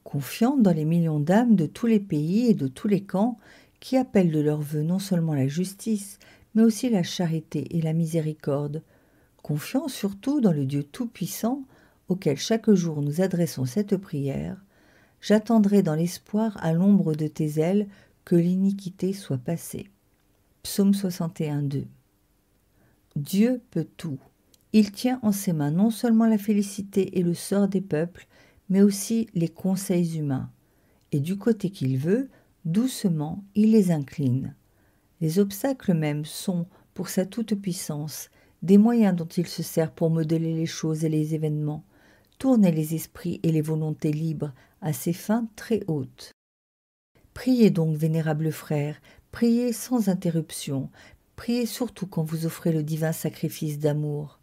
Speaker 1: confiant dans les millions d'âmes de tous les pays et de tous les camps qui appellent de leur vœu non seulement la justice, mais aussi la charité et la miséricorde, confiant surtout dans le Dieu Tout-Puissant auquel chaque jour nous adressons cette prière. J'attendrai dans l'espoir à l'ombre de tes ailes que l'iniquité soit passée. Psaume 61:2. Dieu peut tout. Il tient en ses mains non seulement la félicité et le sort des peuples, mais aussi les conseils humains. Et du côté qu'il veut, doucement, il les incline. Les obstacles même sont, pour sa toute-puissance, des moyens dont il se sert pour modeler les choses et les événements, tourner les esprits et les volontés libres à ses fins très hautes. Priez donc, vénérables frères, priez sans interruption, priez surtout quand vous offrez le divin sacrifice d'amour.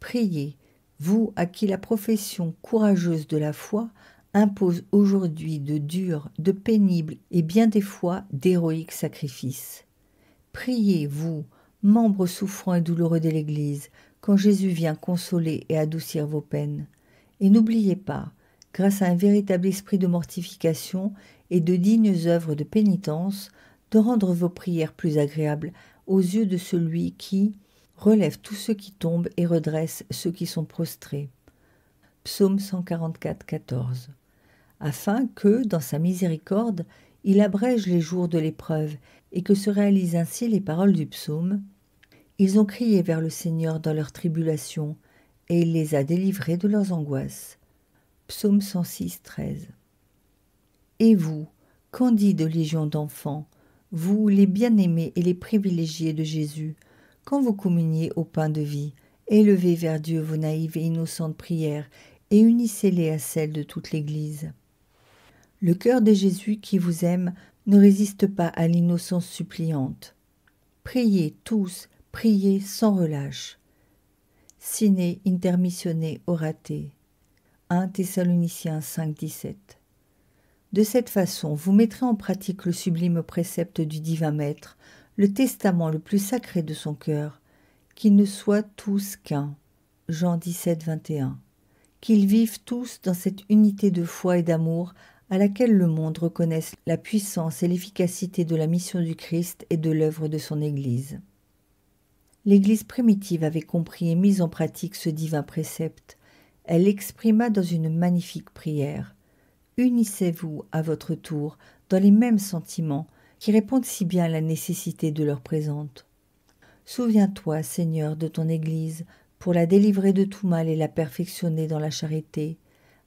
Speaker 1: Priez, vous à qui la profession courageuse de la foi impose aujourd'hui de durs, de pénibles et bien des fois d'héroïques sacrifices. Priez, vous, membres souffrants et douloureux de l'Église, quand Jésus vient consoler et adoucir vos peines. Et n'oubliez pas, grâce à un véritable esprit de mortification et de dignes œuvres de pénitence, de rendre vos prières plus agréables aux yeux de celui qui relève tous ceux qui tombent et redresse ceux qui sont prostrés. Psaume 144:14. Afin que, dans sa miséricorde, il abrège les jours de l'épreuve et que se réalisent ainsi les paroles du psaume. Ils ont crié vers le Seigneur dans leur tribulation, et il les a délivrés de leurs angoisses. Psaume 106:13. Et vous, candide légion d'enfants, vous les bien-aimés et les privilégiés de Jésus, quand vous communiez au pain de vie, élevez vers Dieu vos naïves et innocentes prières et unissez-les à celles de toute l'Église. Le cœur de Jésus qui vous aime ne résiste pas à l'innocence suppliante. Priez tous, priez sans relâche. Sine intermissione orate. 1 Thessaloniciens 5:17. De cette façon, vous mettrez en pratique le sublime précepte du divin Maître, le testament le plus sacré de son cœur, qu'ils ne soient tous qu'un. Jean 17:21. Qu'ils vivent tous dans cette unité de foi et d'amour à laquelle le monde reconnaisse la puissance et l'efficacité de la mission du Christ et de l'œuvre de son Église. L'Église primitive avait compris et mis en pratique ce divin précepte. Elle l'exprima dans une magnifique prière. Unissez-vous à votre tour dans les mêmes sentiments qui répondent si bien à la nécessité de l'heure présente. Souviens-toi, Seigneur, de ton Église, pour la délivrer de tout mal et la perfectionner dans la charité.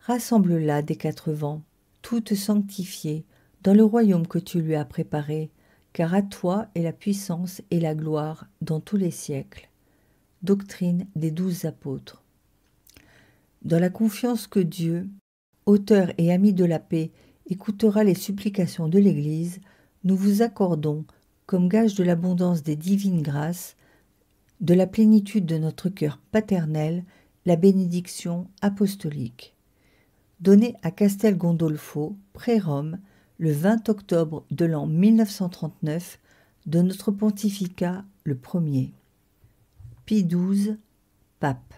Speaker 1: Rassemble-la des quatre vents, toute sanctifiée, dans le royaume que tu lui as préparé, car à toi est la puissance et la gloire dans tous les siècles. Doctrine des 12 apôtres. Dans la confiance que Dieu, auteur et ami de la paix, écoutera les supplications de l'Église, nous vous accordons, comme gage de l'abondance des divines grâces, de la plénitude de notre cœur paternel, la bénédiction apostolique. Donnée à Castel Gandolfo, près Rome, le 20 octobre de l'an 1939, de notre pontificat le 1er. Pie XII, pape.